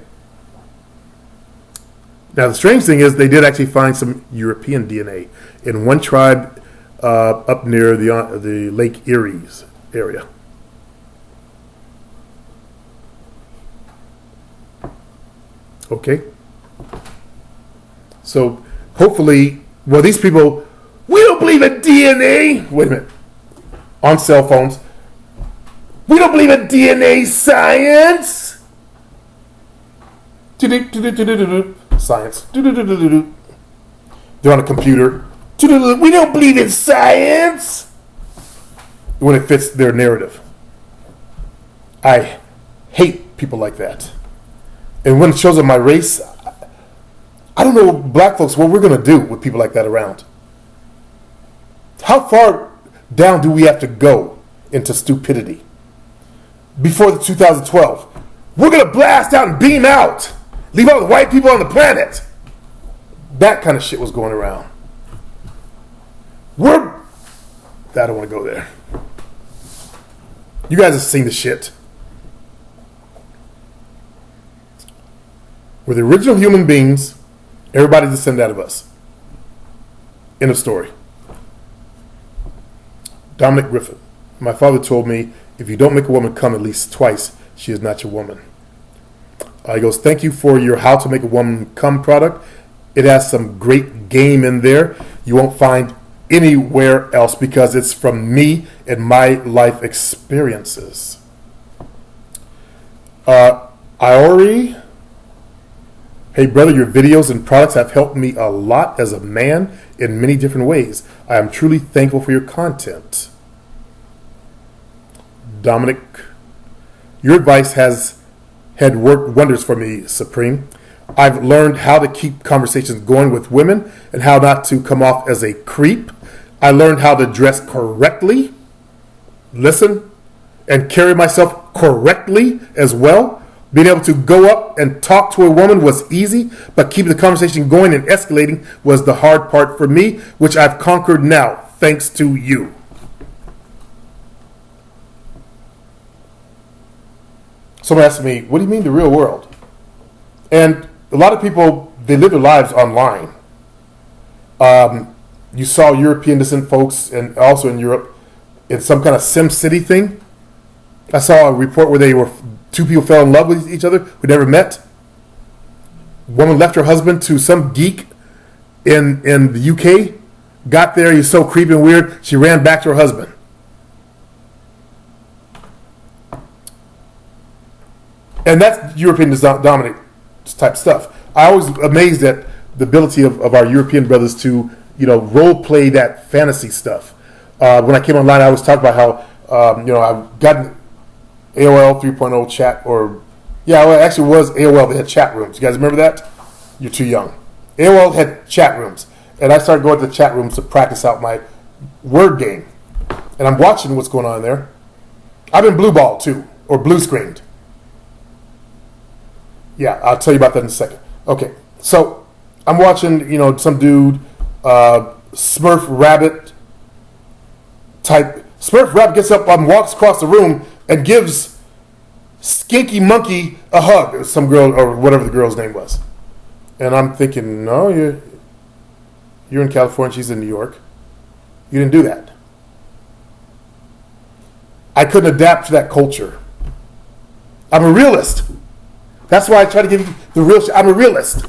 Now, the strange thing is they did actually find some European DNA in one tribe up near the Lake Erie area. Okay? So, hopefully, well, these people, we don't believe in DNA. Wait a minute. On cell phones. We don't believe in DNA science. Science. They're on a computer. We don't believe in science. When it fits their narrative. I hate people like that. And when it shows up my race, I don't know, black folks, what we're going to do with people like that around. How far down do we have to go into stupidity. Before the 2012, we're going to blast out and beam out. Leave all the white people on the planet. That kind of shit was going around. I don't want to go there. You guys have seen the shit. We're the original human beings. Everybody's descended out of us. End of story. Dominic Griffin. My father told me, if you don't make a woman come at least twice, she is not your woman. He goes, thank you for your How to Make a Woman Come product. It has some great game in there you won't find anywhere else because it's from me and my life experiences. Iori, hey brother, your videos and products have helped me a lot as a man in many different ways. I am truly thankful for your content. Dominic, your advice has had worked wonders for me, Supreme. I've learned how to keep conversations going with women and how not to come off as a creep. I learned how to dress correctly, listen, and carry myself correctly as well. Being able to go up and talk to a woman was easy, but keeping the conversation going and escalating was the hard part for me, which I've conquered now, thanks to you. Someone asked me, what do you mean the real world? And a lot of people, they live their lives online. You saw European descent folks, and also in Europe, in some kind of Sim City thing. I saw a report where two people fell in love with each other who never met. Woman left her husband to some geek in the UK. Got there, he's so creepy and weird, she ran back to her husband. And that's European dominant type stuff. I always amazed at the ability of our European brothers to, role play that fantasy stuff. When I came online, I always talked about how, I've gotten AOL 3.0 chat, it actually was AOL. They had chat rooms. You guys remember that? You're too young. AOL had chat rooms. And I started going to the chat rooms to practice out my word game. And I'm watching what's going on there. I've been blue balled too, or blue screened. Yeah, I'll tell you about that in a second. Okay, so I'm watching, some dude, Smurf Rabbit type. Smurf Rabbit gets up and walks across the room and gives Skinky Monkey a hug, some girl, or whatever the girl's name was. And I'm thinking, no, you're in California, she's in New York. You didn't do that. I couldn't adapt to that culture. I'm a realist. That's why I try to give you the real shit. I'm a realist.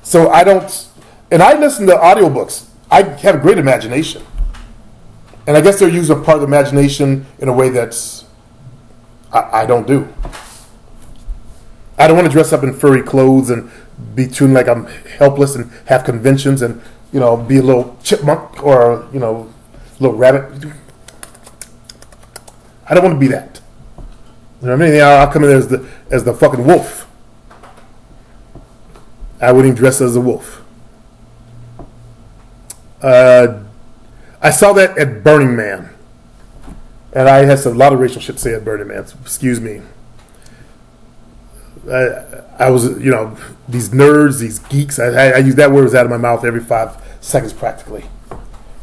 So I don't, and I listen to audiobooks. I have a great imagination. And I guess they're using part of the imagination in a way that's, I don't do. I don't want to dress up in furry clothes and be tuned like I'm helpless and have conventions and, be a little chipmunk or, little rabbit. I don't want to be that. You know what I mean? I'll come in there as the fucking wolf. I wouldn't even dress as a wolf. I saw that at Burning Man. And I had a lot of racial shit to say at Burning Man. So excuse me. I was, these nerds, these geeks. I use that word out of my mouth every 5 seconds practically.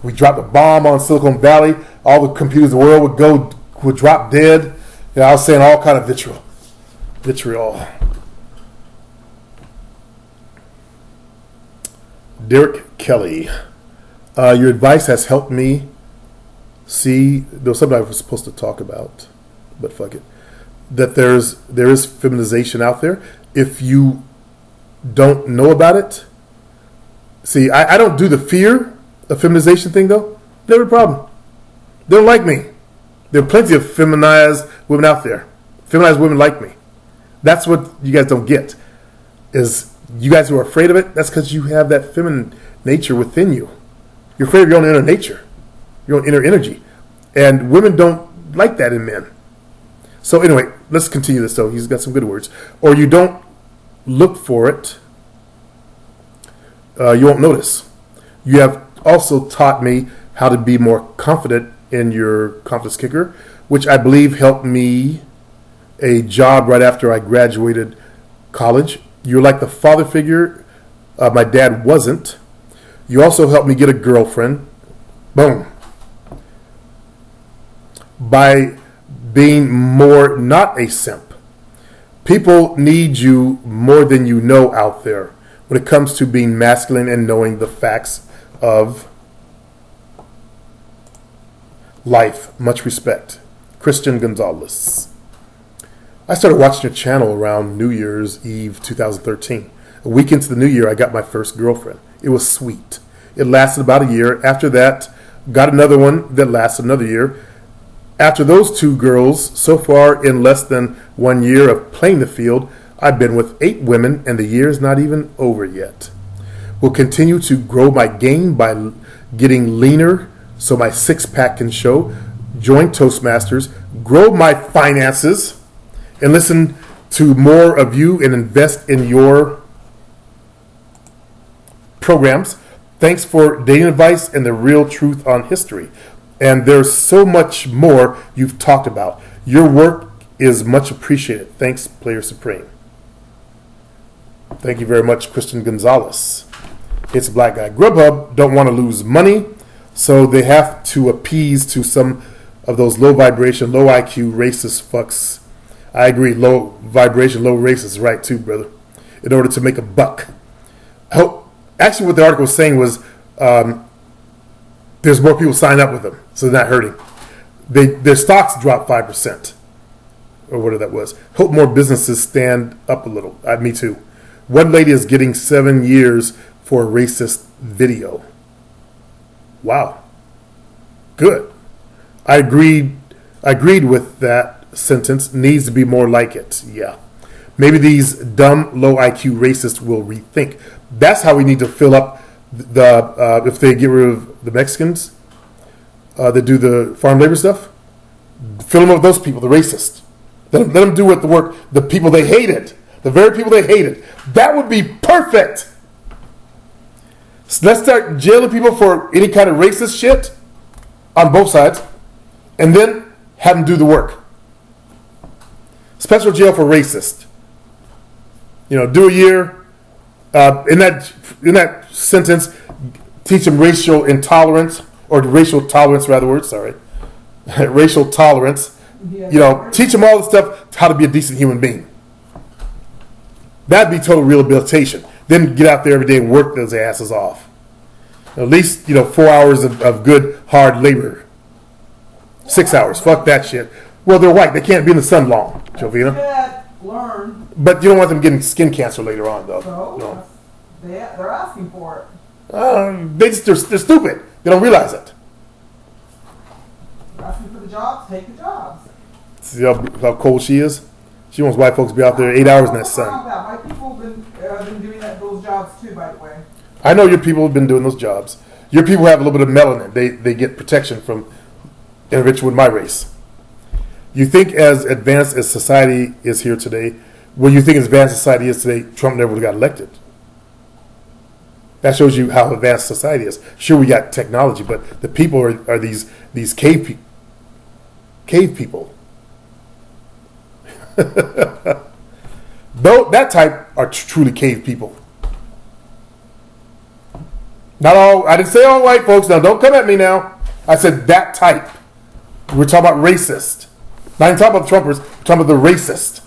We dropped a bomb on Silicon Valley. All the computers in the world would drop dead. I was saying all kind of vitriol. Derek Kelly, your advice has helped me see. There was something I was supposed to talk about, but fuck it. That there is feminization out there. If you don't know about it, see, I don't do the fear of feminization thing though. Never a problem. They don't like me. There are plenty of feminized women out there. Feminized women like me. That's what you guys don't get. Is you guys who are afraid of it, that's because you have that feminine nature within you. You're afraid of your own inner nature, your own inner energy. And women don't like that in men. So anyway, let's continue this though. He's got some good words. Or you don't look for it, you won't notice. You have also taught me how to be more confident in your Confidence Kicker, which I believe helped me a job right after I graduated college. You're like the father figure my dad wasn't. You also helped me get a girlfriend. Boom. By being more not a simp. People need you more than you know out there when it comes to being masculine and knowing the facts of life. Much respect. Christian Gonzalez. I started watching your channel around New Year's Eve 2013. A week into the new year, I got my first girlfriend. It was sweet. It lasted about a year. After that, got another one that lasted another year. After those two girls, so far in less than 1 year of playing the field, I've been with 8 women and the year is not even over yet. Will continue to grow my game by getting leaner so my six-pack can show, join Toastmasters, grow my finances, and listen to more of you and invest in your programs. Thanks for dating advice and the real truth on history. And there's so much more you've talked about. Your work is much appreciated. Thanks, Player Supreme. Thank you very much, Christian Gonzalez. It's a black guy. Grubhub don't want to lose money, so they have to appease to some of those low vibration, low IQ, racist fucks. I agree, low vibration, low racist, right too, brother, in order to make a buck. Actually, what the article was saying was there's more people sign up with them, so they're not hurting. Their stocks dropped 5%, or whatever that was. Hope more businesses stand up a little. Me too. One lady is getting 7 years for a racist video. Wow. Good. I agreed with that sentence. Needs to be more like it. Yeah. Maybe these dumb, low IQ racists will rethink. That's how we need to fill up the if they get rid of the Mexicans that do the farm labor stuff. Fill them up with those people, the racists. Let them do the work, the people they hated, the very people they hated. That would be perfect. So let's start jailing people for any kind of racist shit on both sides, and then have them do the work. Special jail for racist. Do a year. In that sentence, teach them racial intolerance, or racial tolerance, racial tolerance. Yeah. Teach them all the stuff, how to be a decent human being. That'd be total rehabilitation. Then get out there every day and work those asses off. At least, 4 hours of good, hard labor. 6 hours. Fuck that shit. Well, they're white. They can't be in the sun long, Jovina. Learn. But you don't want them getting skin cancer later on, though. So, they're asking for it. They're stupid. They don't realize it. They're asking for the jobs, take the jobs. See how cold she is? She wants white folks to be out there 8 hours in that sun. White people have been doing those jobs too, by the way. I know your people have been doing those jobs. Your people have a little bit of melanin. They get protection from intervention with my race. You think as advanced as society is here today, you think as advanced society is today, Trump never would have got elected. That shows you how advanced society is. Sure, we got technology, but the people are these cave people. Though that type are truly cave people. Not all. I didn't say all white folks. Now, don't come at me now. I said that type. We're talking about racist. Not even talking about the Trumpers. We're talking about the racist.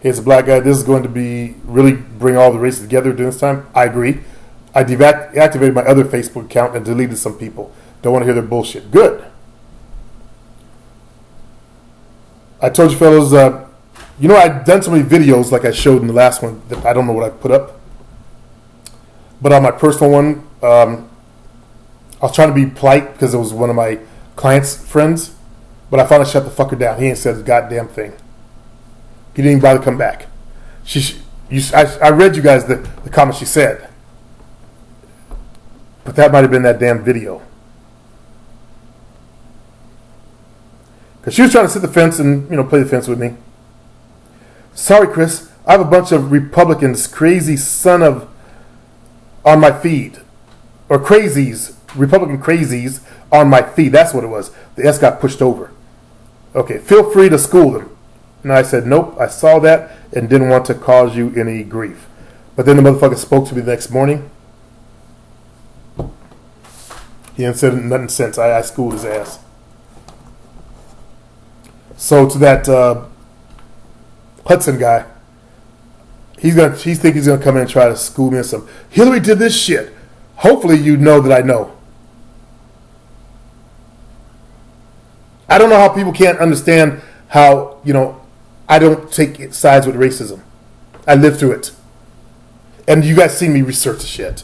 Here's a black guy. This is going to be really bring all the races together during this time. I agree. I deactivated my other Facebook account and deleted some people. Don't want to hear their bullshit. Good. I told you fellas, I've done so many videos like I showed in the last one that I don't know what I put up. But on my personal one, I was trying to be polite because it was one of my client's friends. But I finally shut the fucker down. He ain't said a goddamn thing. He didn't even bother to come back. I read you guys the comments she said. But that might have been that damn video. Because she was trying to sit the fence and, play the fence with me. Sorry, Chris. I have a bunch of Republicans, crazy son of, on my feed. Or crazies Republican crazies on my feed. That's what it was. The S got pushed over. Okay, feel free to school them. And I said, nope, I saw that and didn't want to cause you any grief. But then the motherfucker spoke to me the next morning. He ain't said nothing since. I schooled his ass. So to that Hudson guy, he thinks he's gonna come in and try to school me in some. Hillary did this shit. Hopefully you know that I know. I don't know how people can't understand how, I don't take sides with racism. I live through it. And you guys see me research the shit.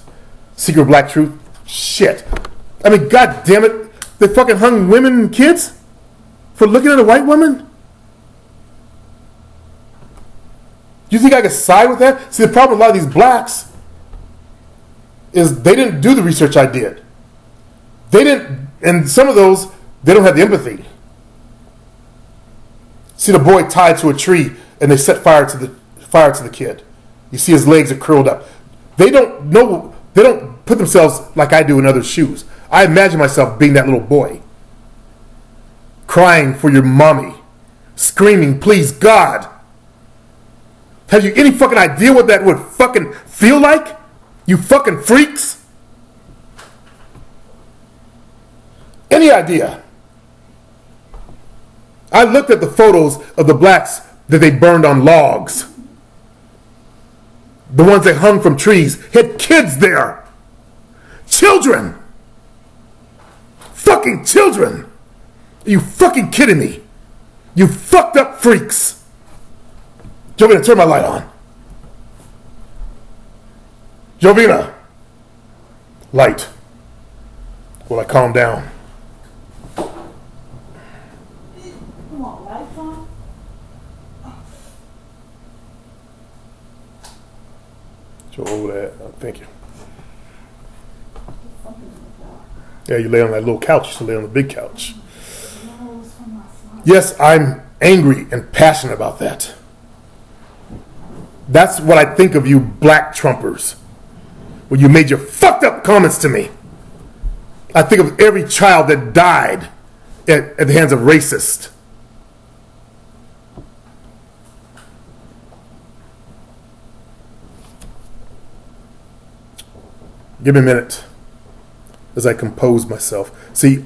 Secret Black Truth? Shit. I mean, god damn it. They fucking hung women and kids for looking at a white woman? Do you think I could side with that? See, the problem with a lot of these blacks is they didn't do the research I did. They didn't, and some of those, they don't have the empathy. See the boy tied to a tree and they set fire to the kid. You see his legs are curled up. They don't put themselves like I do in others' shoes. I imagine myself being that little boy, crying for your mommy, screaming, please God. Have you any fucking idea what that would fucking feel like? You fucking freaks? Any idea? I looked at the photos of the blacks that they burned on logs. The ones that hung from trees had kids there. Children. Fucking children. Are you fucking kidding me? You fucked up freaks. Jovina, turn my light on. Jovina. Light. Will I calm down? You want lights on? Show over that. Oh, thank you. Something like that. Yeah, you lay on that little couch. You should lay on the big couch. No, it was from last night. Yes, I'm angry and passionate about that. That's what I think of you black Trumpers. When you made your fucked up comments to me. I think of every child that died at the hands of racists. Give me a minute as I compose myself. See,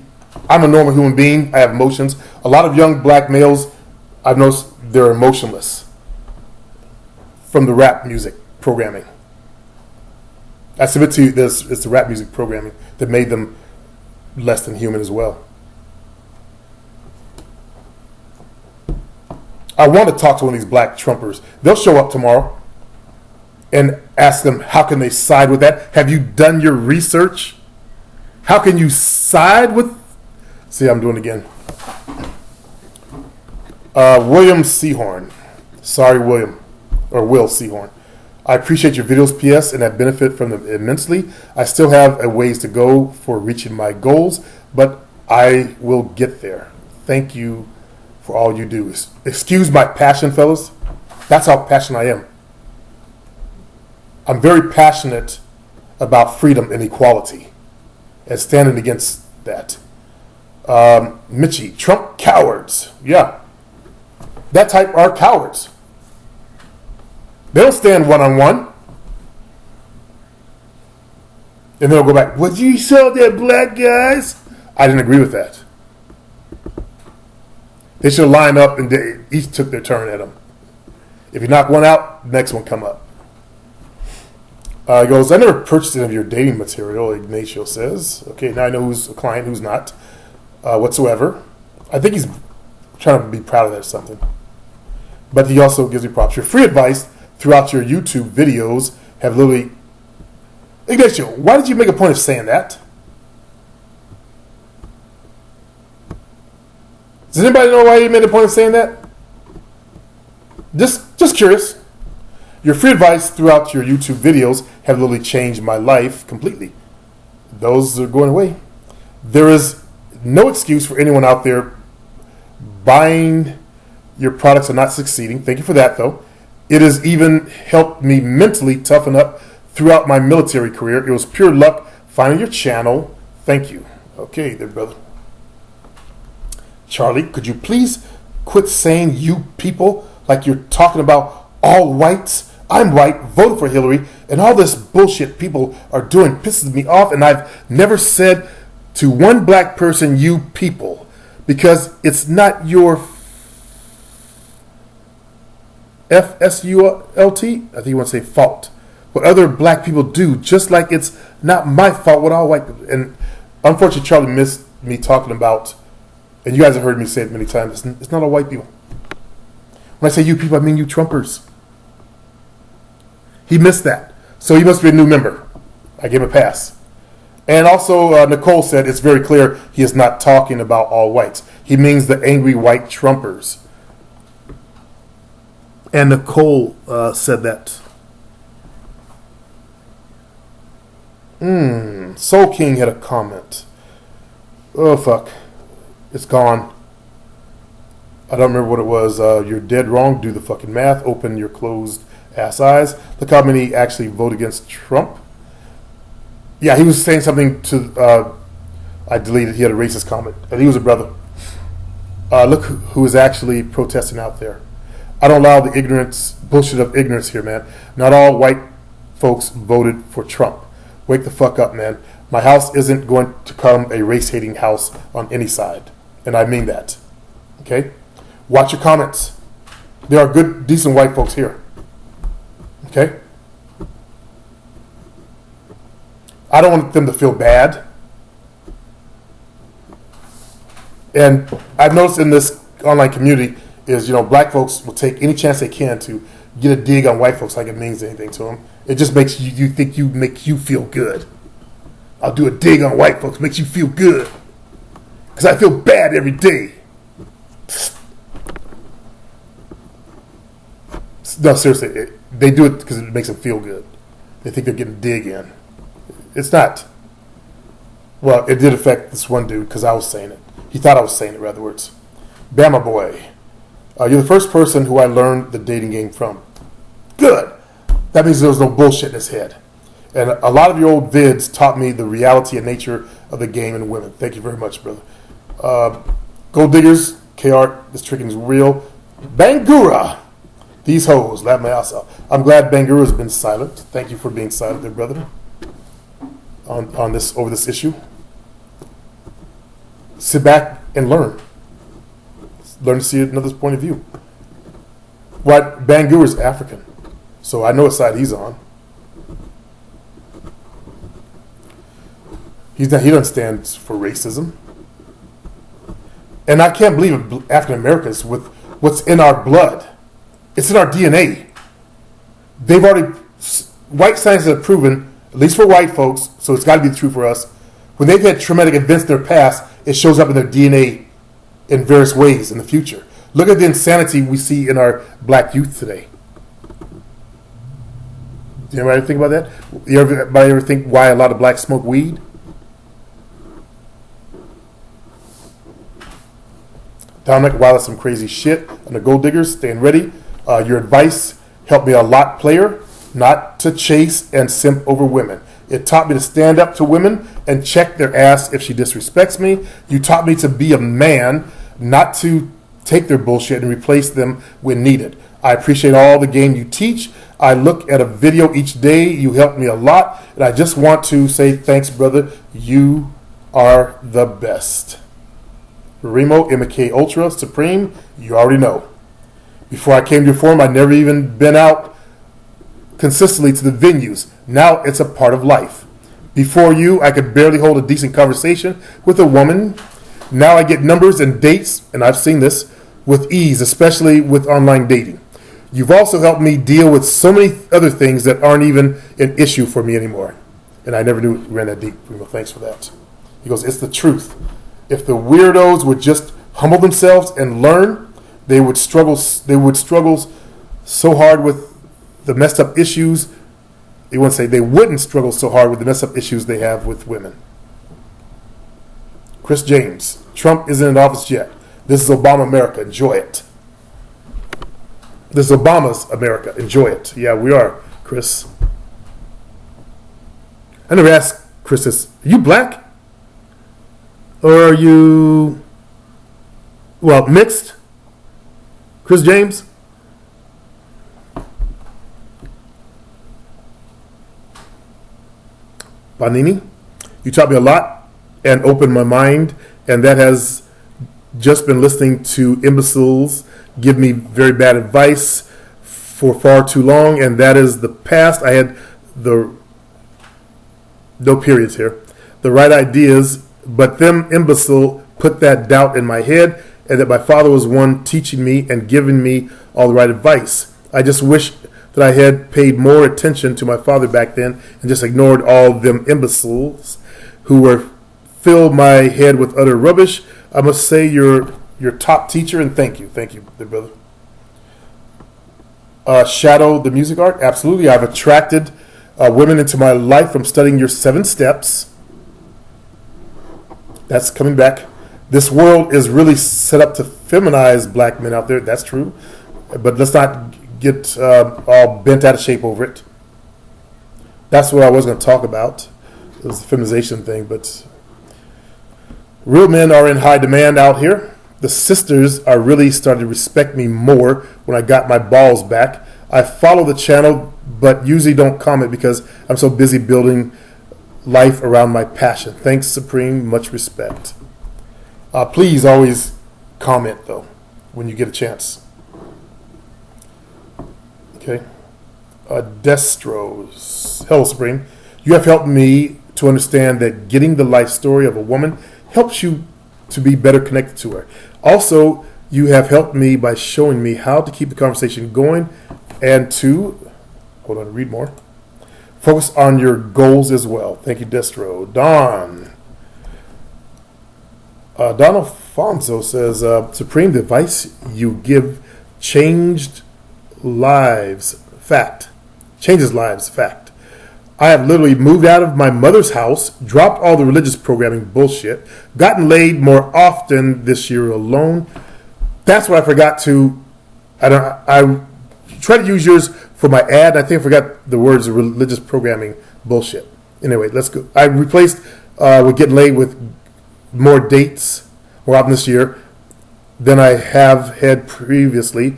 I'm a normal human being. I have emotions. A lot of young black males, I've noticed they're emotionless from the rap music programming. I submit to you this, it's the rap music programming that made them less than human as well. I want to talk to one of these black Trumpers. They'll show up tomorrow and ask them, how can they side with that? Have you done your research? How can you side with... See, I'm doing it again. William Seahorn. Sorry, William. Or Will Seahorn. I appreciate your videos, PS, and I benefit from them immensely. I still have a ways to go for reaching my goals, but I will get there. Thank you for all you do. Excuse my passion, fellas. That's how passionate I am. I'm very passionate about freedom and equality and standing against that. Mitchie, Trump cowards. Yeah. That type are cowards. They don't stand one-on-one. And they'll go back, would you show that black guys? I didn't agree with that. They should line up and they each took their turn at them. If you knock one out, the next one come up. He goes, I never purchased any of your dating material, Ignacio says. Okay, now I know who's a client, who's not, whatsoever. I think he's trying to be proud of that or something. But he also gives me props. Your free advice throughout your YouTube videos have literally... Ignacio, why did you make a point of saying that? Does anybody know why you made a point of saying that? Just curious. Your free advice throughout your YouTube videos have literally changed my life completely. Those are going away. There is no excuse for anyone out there buying your products and not succeeding. Thank you for that, though. It has even helped me mentally toughen up throughout my military career. It was pure luck finding your channel. Thank you. Okay, there, brother. Charlie, could you please quit saying you people like you're talking about all whites? I'm white, voted for Hillary, and all this bullshit people are doing pisses me off, and I've never said to one black person, you people, because it's not your FSULT, I think you want to say fault. What other black people do, just like it's not my fault what all white people. And unfortunately, Charlie missed me talking about, and you guys have heard me say it many times, it's not all white people. When I say you people, I mean you Trumpers. He missed that. So he must be a new member. I gave him a pass. And also, Nicole said it's very clear he is not talking about all whites. He means the angry white Trumpers. And Nicole said that. Soul King had a comment. Oh, fuck. It's gone. I don't remember what it was. You're dead wrong. Do the fucking math. Open your closed ass eyes. Look how many actually vote against Trump. Yeah, he was saying something to... I deleted. He had a racist comment. And he was a brother. Look who is actually protesting out there. I don't allow the bullshit of ignorance here, man. Not all white folks voted for Trump. Wake the fuck up, man. My house isn't going to become a race-hating house on any side. And I mean that. Okay? Watch your comments. There are good, decent white folks here. Okay? I don't want them to feel bad. And I've noticed in this online community is, black folks will take any chance they can to get a dig on white folks like it means anything to them. It just makes you think make you feel good. I'll do a dig on white folks, makes you feel good. Because I feel bad every day. No, seriously, they do it because it makes them feel good. They think they're getting dig in. It's not. Well, it did affect this one dude because I was saying it. He thought I was saying it, rather words. Bama boy. You're the first person who I learned the dating game from. Good. That means there was no bullshit in his head. And a lot of your old vids taught me the reality and nature of the game and women. Thank you very much, brother. Gold Diggers, K-Art, this tricking is real. Bangura. These hoes, laugh my ass off. I'm glad Bangura's been silent. Thank you for being silent there, brother. On this, over this issue. Sit back and learn. Learn to see another point of view. What Bangura is African, so I know what side he's on. He doesn't stand for racism, and I can't believe African Americans with what's in our blood. It's in our DNA. They've already, white scientists have proven, at least for white folks, so it's got to be true for us. When they've had traumatic events in their past, it shows up in their DNA in various ways in the future. Look at the insanity we see in our black youth today. Do you ever think about that? Anybody ever think why a lot of blacks smoke weed? Dominic, wow, that's some crazy shit. On the Gold Diggers, staying ready. Your advice helped me a lot, player, not to chase and simp over women. It taught me to stand up to women and check their ass if she disrespects me. You taught me to be a man, not to take their bullshit and replace them when needed. I appreciate all the game you teach. I look at a video each day. You helped me a lot. And I just want to say thanks, brother. You are the best. Remo, MK Ultra, Supreme, you already know. Before I came to your forum, I'd never even been out consistently to the venues. Now it's a part of life. Before you, I could barely hold a decent conversation with a woman. Now I get numbers and dates, and I've seen this, with ease, especially with online dating. You've also helped me deal with so many other things that aren't even an issue for me anymore. And I never knew it ran that deep. Remo, thanks for that. He goes, it's the truth. If the weirdos would just humble themselves and learn, they would struggle so hard with the messed up issues. They wouldn't struggle so hard with the messed up issues they have with women. Chris James, Trump isn't in office yet. This is Obama America. Enjoy it. This is Obama's America. Enjoy it. Yeah, we are, Chris. I never asked Chris this. Are you black? Or are you, well, mixed? Chris James? Bonini? You taught me a lot and opened my mind, and that has just been listening to imbeciles give me very bad advice for far too long, and that is the past. I had the, no periods here, the right ideas, but them imbecile put that doubt in my head, and that my father was one teaching me and giving me all the right advice. I just wish that I had paid more attention to my father back then and just ignored all them imbeciles who were filled my head with utter rubbish. I must say you're your top teacher, and thank you, big brother. Shadow the music art, absolutely. I've attracted women into my life from studying your 7 steps. That's coming back. This world is really set up to feminize black men out there. That's true, but let's not get all bent out of shape over it. That's what I was going to talk about. It was the feminization thing, but real men are in high demand out here. The sisters are really starting to respect me more when I got my balls back. I follow the channel, but usually don't comment because I'm so busy building life around my passion. Thanks, Supreme. Much respect. Please always comment, though, when you get a chance. Okay. Destros. Hello, Supreme. You have helped me to understand that getting the life story of a woman helps you to be better connected to her. Also, you have helped me by showing me how to keep the conversation going and to, hold on, read more, focus on your goals as well. Thank you, Destro. Don Alfonso says, Supreme, the advice you give changed lives. Fact. Changes lives. Fact. I have literally moved out of my mother's house, dropped all the religious programming bullshit, gotten laid more often this year alone. That's what I forgot to. I try to use yours for my ad. I think I forgot the words of religious programming bullshit. Anyway, let's go. I replaced with getting laid with more dates more often this year than I have had previously.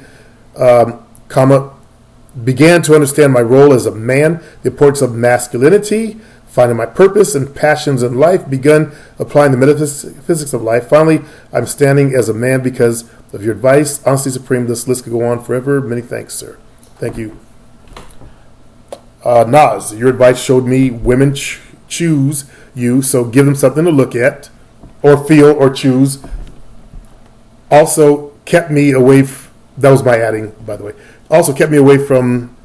Began to understand my role as a man, the importance of masculinity, finding my purpose and passions in life, begun applying the metaphysics of life. Finally, I'm standing as a man because of your advice. Honestly, Supreme, this list could go on forever. Many thanks, sir. Thank you. Nas, your advice showed me women choose you, so give them something to look at or feel or choose. Also kept me away that was my adding, by the way. Also kept me away from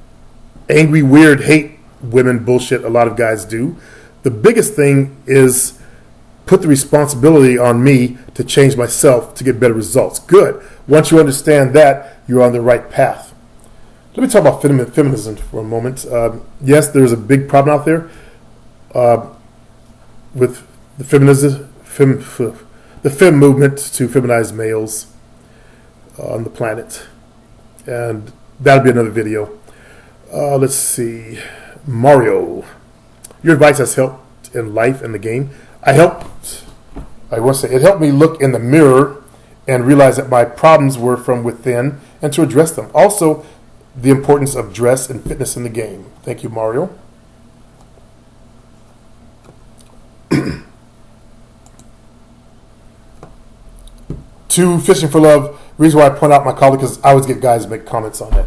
angry, weird, hate women bullshit a lot of guys do. The biggest thing is put the responsibility on me to change myself to get better results. Good. Once you understand that, you're on the right path. Let me talk about feminism for a moment. Yes, there's a big problem out there with the the fem movement to feminize males on the planet. And that'll be another video. Let's see. Mario, your advice has helped in life and the game. It helped me look in the mirror and realize that my problems were from within and to address them. Also, the importance of dress and fitness in the game. Thank you, Mario. To Fishing for Love. Reason why I point out my collar because I always get guys to make comments on that.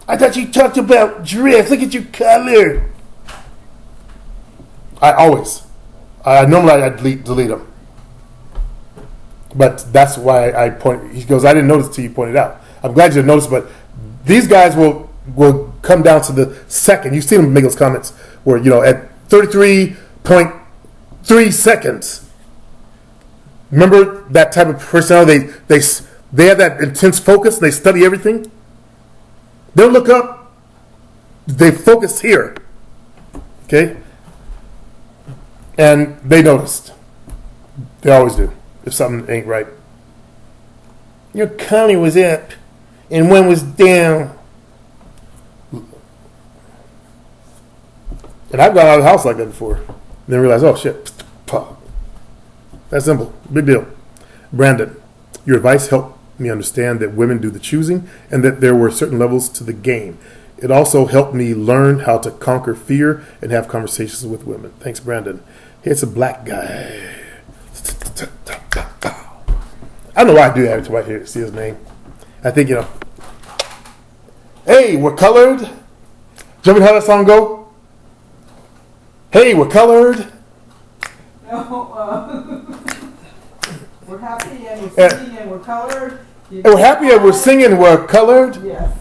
I thought you talked about dress. Look at your color. Normally I delete them. But that's why I point. He goes, I didn't notice until you pointed out. I'm glad you didn't notice, but these guys will come down to the second. You've seen them make those comments where, at 33.3 seconds. Remember that type of personality? They have that intense focus. They study everything. They'll look up. They focus here. Okay? And they noticed. They always do. If something ain't right. Your collar was up and one was down. And I've gone out of the house like that before. And then realized, oh shit. That's simple. Big deal. Brandon, your advice helped me understand that women do the choosing and that there were certain levels to the game. It also helped me learn how to conquer fear and have conversations with women. Thanks, Brandon. Hey, it's a black guy. I don't know why I do that every time I see his name. I think, hey, we're colored. Do you remember how that song go? Hey, we're colored. No, we're happy and we're singing and we're colored. And we're happy and we're singing, we're colored. Yes.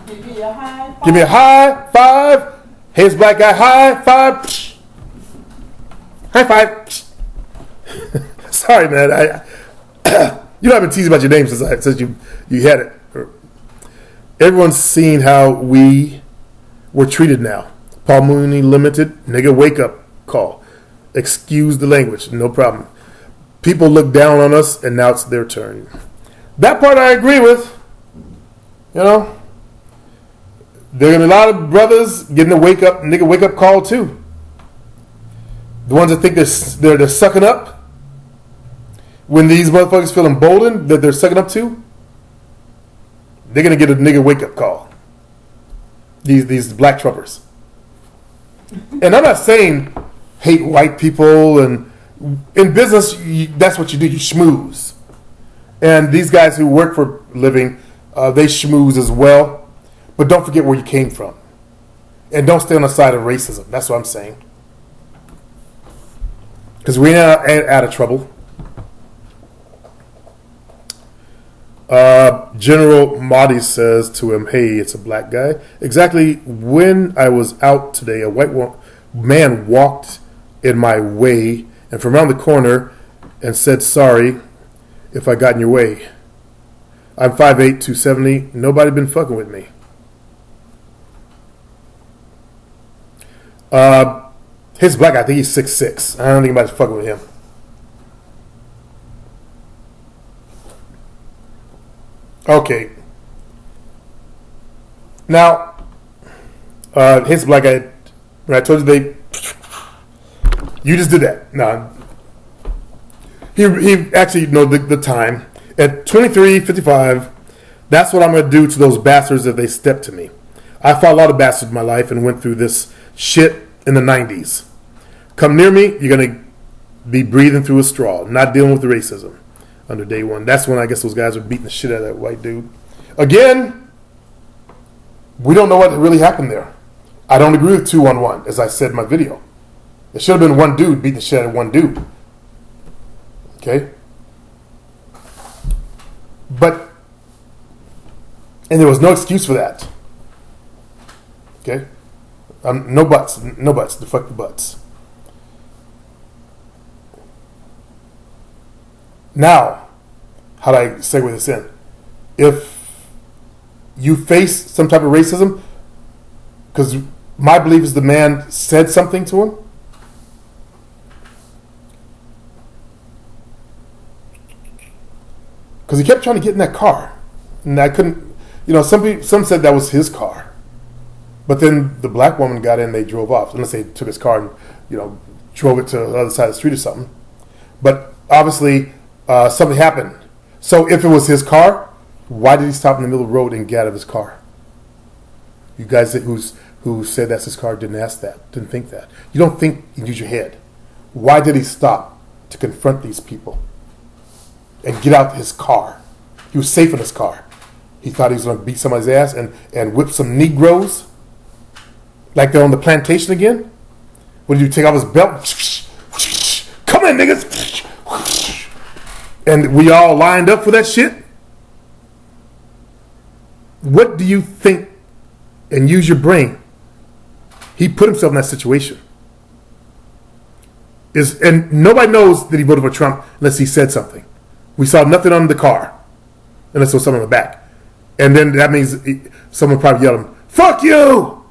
Give me a high five. Give me a high five. Hey, it's black guy, high five. High five. Sorry, man. You know I've been teasing about your name since you had it. Everyone's seen how we were treated now. Paul Mooney Limited, nigga wake up call. Excuse the language, no problem. People look down on us and now it's their turn. That part I agree with. There are gonna be a lot of brothers getting a nigga wake up call too. The ones that think they're sucking up. When these motherfuckers feel emboldened that they're sucking up to, they're gonna get a nigga wake up call. These black Trumpers. And I'm not saying hate white people, and in business that's what you do. You schmooze. And these guys who work for a living, they schmooze as well. But don't forget where you came from, and don't stay on the side of racism. That's what I'm saying. Because we're out of trouble. General Mahdi says to him, hey, it's a black guy. Exactly when I was out today, a white man walked in my way and from around the corner and said, sorry if I got in your way. I'm 5'8", 270. Nobody been fucking with me. His black guy, I think he's 6'6". I don't think anybody's fucking with him. Okay. Now, his black guy, when I told you you just did that. No. He actually the time. At 23:55, that's what I'm going to do to those bastards if they step to me. I fought a lot of bastards in my life and went through this shit in the 90s. Come near me, you're going to be breathing through a straw, not dealing with the racism. Under day one. That's when I guess those guys were beating the shit out of that white dude. Again, we don't know what really happened there. I don't agree with 2-on-1, as I said in my video. There should have been one dude beating the shit out of one dude. Okay? And there was no excuse for that. Okay? No buts. No buts. Fuck the buts. Now, how do I segue this in? If you face some type of racism, because my belief is the man said something to him, because he kept trying to get in that car, and I couldn't. Some said that was his car, but then the black woman got in, they drove off. Unless they took his car and drove it to the other side of the street or something. But obviously, something happened. So if it was his car, why did he stop in the middle of the road and get out of his car? You guys who said that's his car didn't ask that, didn't think that. You don't think, you use your head. Why did he stop to confront these people and get out his car? He was safe in his car. He thought he was going to beat somebody's ass and whip some Negroes like they're on the plantation again. What did you take off his belt? Come in, niggas. And we all lined up for that shit? What do you think? And use your brain. He put himself in that situation. And nobody knows that he voted for Trump unless he said something. We saw nothing on the car unless there was something on the back. And then that means someone probably yelled at him, "Fuck you!"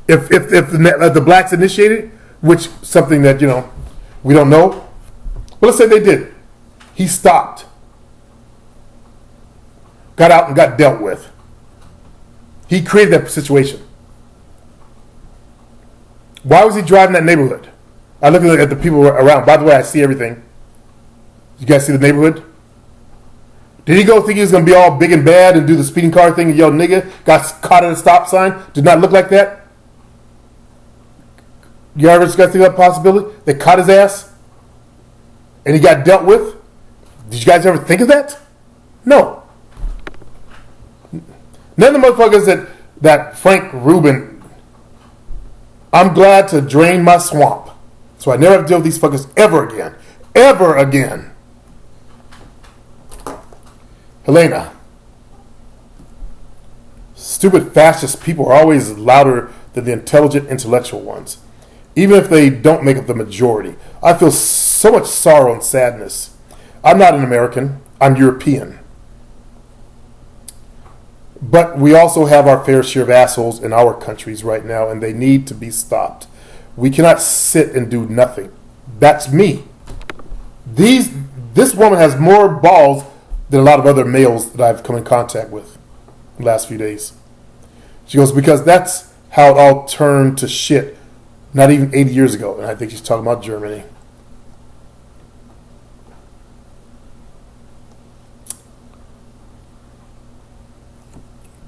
If the blacks initiated, which something that we don't know. Well, let's say they did. He stopped, got out, and got dealt with. He created that situation. Why was he driving that neighborhood? I look at the people around. By the way, I see everything. You guys see the neighborhood? Did he go think he was going to be all big and bad and do the speeding car thing and yell nigga? Got caught at a stop sign? Did not look like that? You ever guys think that possibility? They caught his ass? And he got dealt with? Did you guys ever think of that? No. None of the motherfuckers that Frank Rubin, I'm glad to drain my swamp. So I never have to deal with these fuckers ever again. Ever again. Helena. Stupid fascist people are always louder than the intelligent intellectual ones. Even if they don't make up the majority. I feel so much sorrow and sadness. I'm not an American. I'm European. But we also have our fair share of assholes in our countries right now, and they need to be stopped. We cannot sit and do nothing. That's me. This woman has more balls than a lot of other males that I've come in contact with the last few days. She goes, because that's how it all turned to shit not even 80 years ago. And I think she's talking about Germany.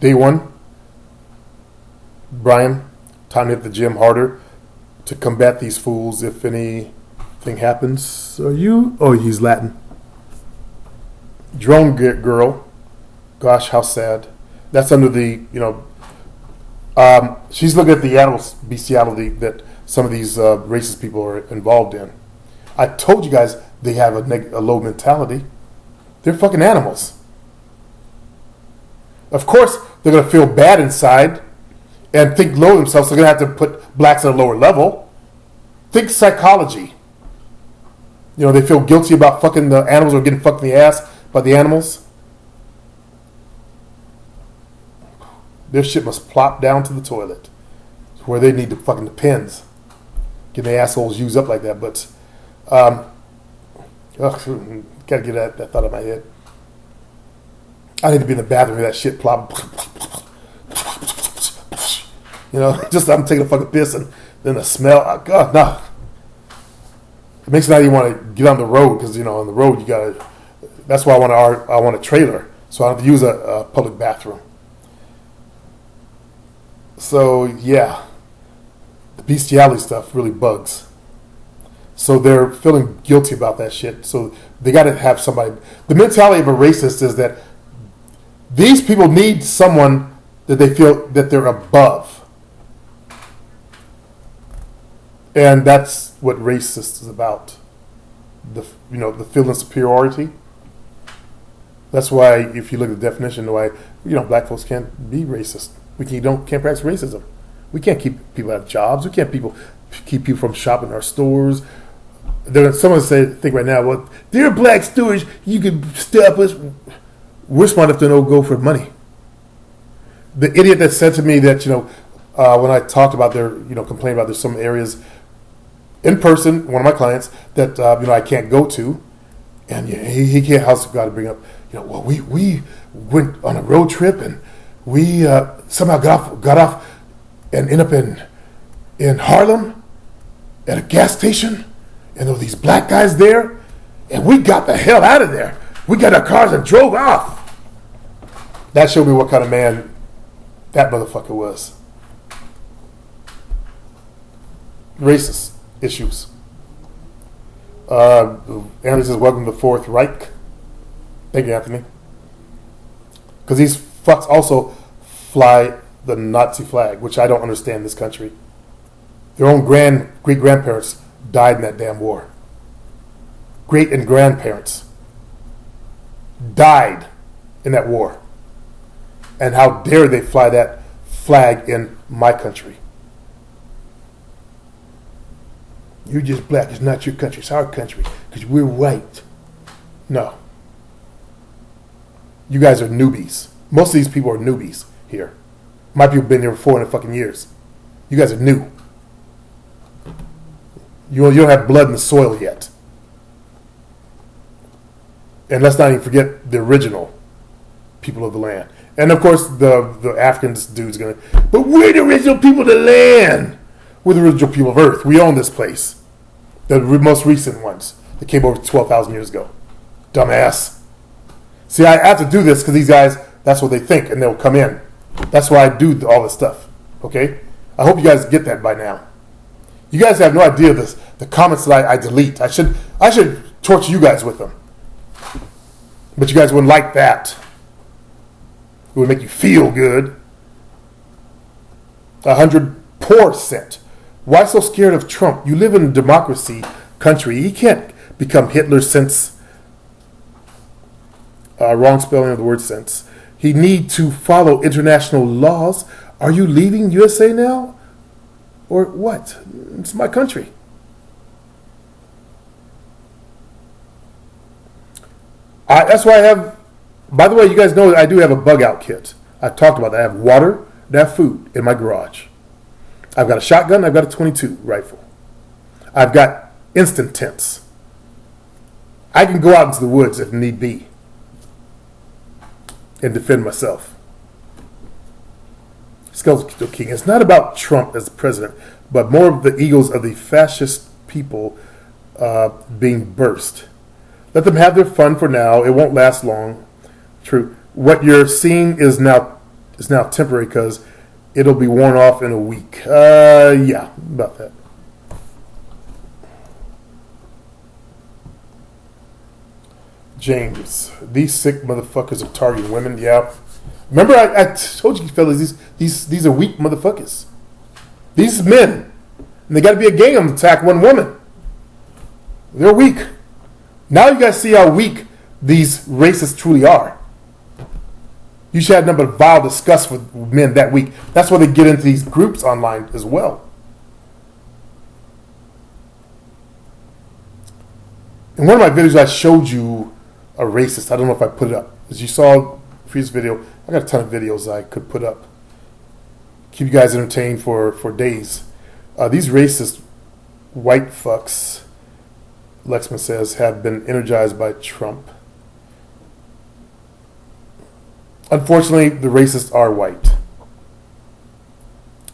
Day one, Brian, time to hit the gym harder to combat these fools if anything happens. Are you? Oh, he's Latin. Drone girl. Gosh, how sad. That's under the, she's looking at the animal bestiality that some of these racist people are involved in. I told you guys they have a low mentality. They're fucking animals. Of course, they're going to feel bad inside and think low of themselves. So they're going to have to put blacks at a lower level. Think psychology. They feel guilty about fucking the animals or getting fucked in the ass by the animals. Their shit must plop down to the toilet where they need the fucking pins. Get their assholes used up like that. But, gotta get that thought out of my head. I need to be in the bathroom with that shit plop. Just I'm taking a fucking piss and then the smell. Oh, God, no. It makes me not even want to get on the road because, on the road you gotta. That's why I want a trailer so I don't have to use a public bathroom. So, yeah. The bestiality stuff really bugs. So they're feeling guilty about that shit. So they got to have somebody. The mentality of a racist is that these people need someone that they feel that they're above. And that's what racist is about. The feeling of superiority. That's why if you look at the definition, why black folks can't be racist. Can't practice racism. We can't keep people out of jobs. We can't keep people from shopping in our stores. Someone think right now, well, they're black stores. You can stop us. We're smart enough to go for money. The idiot that said to me that, when I talked about complained about there's some areas in person, one of my clients, that, I can't go to. And he can't, how's got to bring up, well, we went on a road trip and we somehow got off and ended up in Harlem at a gas station. And there were these black guys there. And we got the hell out of there. We got our cars and drove off. That showed me what kind of man that motherfucker was. Racist issues. Anthony says, welcome to the Fourth Reich. Thank you, Anthony. Because these fucks also fly the Nazi flag, which I don't understand in this country. Their own great-grandparents died in that damn war. Great and grandparents died in that war. And how dare they fly that flag in my country? You're just black. It's not your country. It's our country. Because we're white. No. You guys are newbies. Most of these people are newbies here. My people have been here for 400 fucking years. You guys are new. You don't have blood in the soil yet. And let's not even forget the original people of the land. And of course, the Africans dude's gonna, but we're the original people of the land. We're the original people of Earth. We own this place. The most recent ones that came over 12,000 years ago. dumbass. See, I have to do this because these guys, that's what they think, and they'll come in. That's why I do all this stuff, okay? I hope you guys get that by now. You guys have no idea the comments that I delete. I should torture you guys with them. But you guys wouldn't like that. It would make you feel good. 100%. Why so scared of Trump? You live in a democracy country. He can't become Hitler since, wrong spelling of the word since. He need to follow international laws. Are you leaving USA now? Or what? It's my country. That's why I have, by the way, you guys know that I do have a bug out kit. I talked about that. I have water and I have food in my garage. I've got a shotgun. I've got a .22 rifle. I've got instant tents. I can go out into the woods if need be and defend myself. Skeletal King. It's not about Trump as president, but more of the egos of the fascist people being burst. Let them have their fun for now. It won't last long. True. What you're seeing is now temporary because it'll be worn off in a week. Yeah, about that. James, these sick motherfuckers are targeting women. Yeah. Remember, I told you fellas, these are weak motherfuckers. These men, and they got to be a gang to attack one woman. They're weak. Now you guys see how weak these racists truly are. You should have nothing but vile disgust with men that weak. That's why they get into these groups online as well. In one of my videos, I showed you a racist. I don't know if I put it up. As you saw previous video, I got a ton of videos I could put up. Keep you guys entertained for days. These racist white fucks, Lexman says, have been energized by Trump. Unfortunately, the racists are white.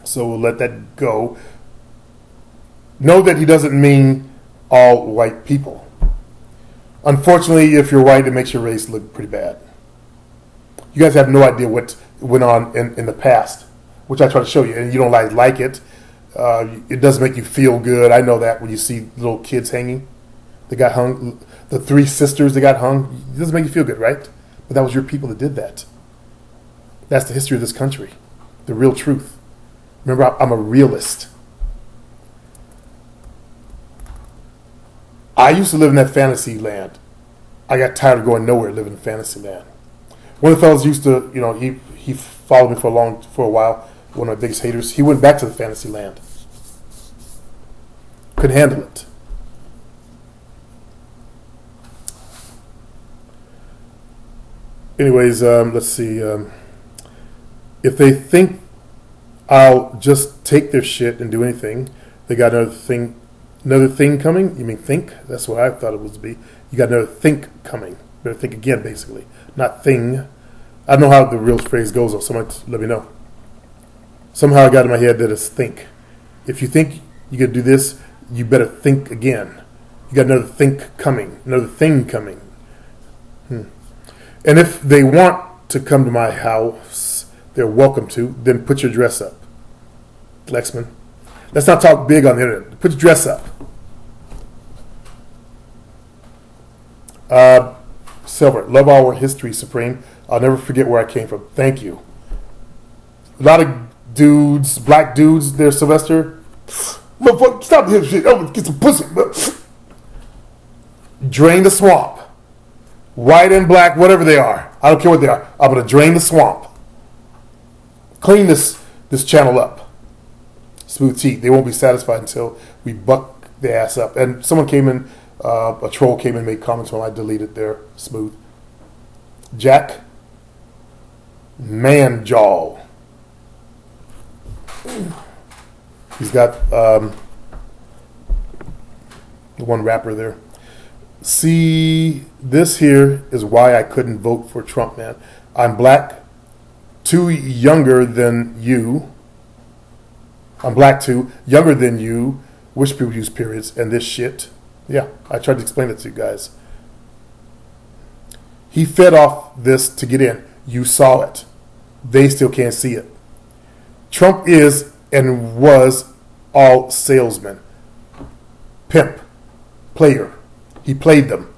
So we'll let that go. Know that he doesn't mean all white people. Unfortunately, if you're white, it makes your race look pretty bad. You guys have no idea what went on in the past, which I try to show you, and you don't like it. It does make you feel good. I know that when you see little kids hanging. They got hung. The 3 sisters that got hung. It doesn't make you feel good, right? But that was your people that did that. That's the history of this country. The real truth. Remember, I'm a realist. I used to live in that fantasy land. I got tired of going nowhere living in fantasy land. One of the fellas used to, he followed me for a while. One of my biggest haters. He went back to the fantasy land. Couldn't handle it. Anyways, let's see. If they think I'll just take their shit and do anything, they got another thing coming. You mean think? That's what I thought it was to be. You got another think coming. Better think again, basically, not thing. I don't know how the real phrase goes, though. Somebody let me know. Somehow I got in my head that it's think. If you think you could do this, you better think again. You got another think coming, another thing coming. And if they want to come to my house, they're welcome to. Then put your dress up, Lexman. Let's not talk big on the internet. Put your dress up. Silver, love our history, Supreme. I'll never forget where I came from. Thank you. A lot of dudes, black dudes there, Sylvester. Motherfucker, stop this shit. Oh, get some pussy. Drain the swamp. White and black, whatever they are. I don't care what they are. I'm going to drain the swamp. Clean this channel up. Smooth T. They won't be satisfied until we buck the ass up. And someone came in, a troll came in and made comments when I deleted their Smooth. Jack Manjaw. He's got the one rapper there. See, this here is why I couldn't vote for Trump, man. I'm black, too younger than you. I'm black too, younger than you. Wish people use periods and this shit. Yeah, I tried to explain it to you guys. He fed off this to get in. You saw it. They still can't see it. Trump is and was all salesman, pimp, player. He played them.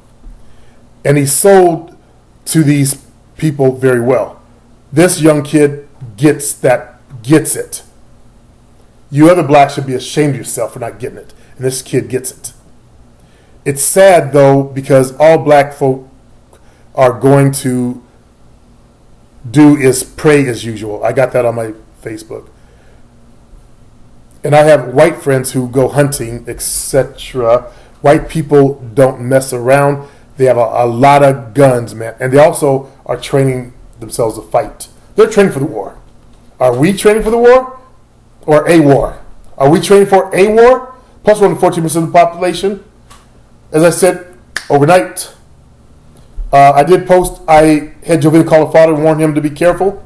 And he sold to these people very well. This young kid gets it. You other blacks should be ashamed of yourself for not getting it. And this kid gets it. It's sad, though, because all black folk are going to do is pray as usual. I got that on my Facebook. And I have white friends who go hunting, etc. White people don't mess around. They have a lot of guns, man. And they also are training themselves to fight. They're training for the war. Are we training for the war or a war? Are we training for a war? Plus we're only 14% of the population. As I said, overnight, I did post, I had Jovita call a father and warn him to be careful.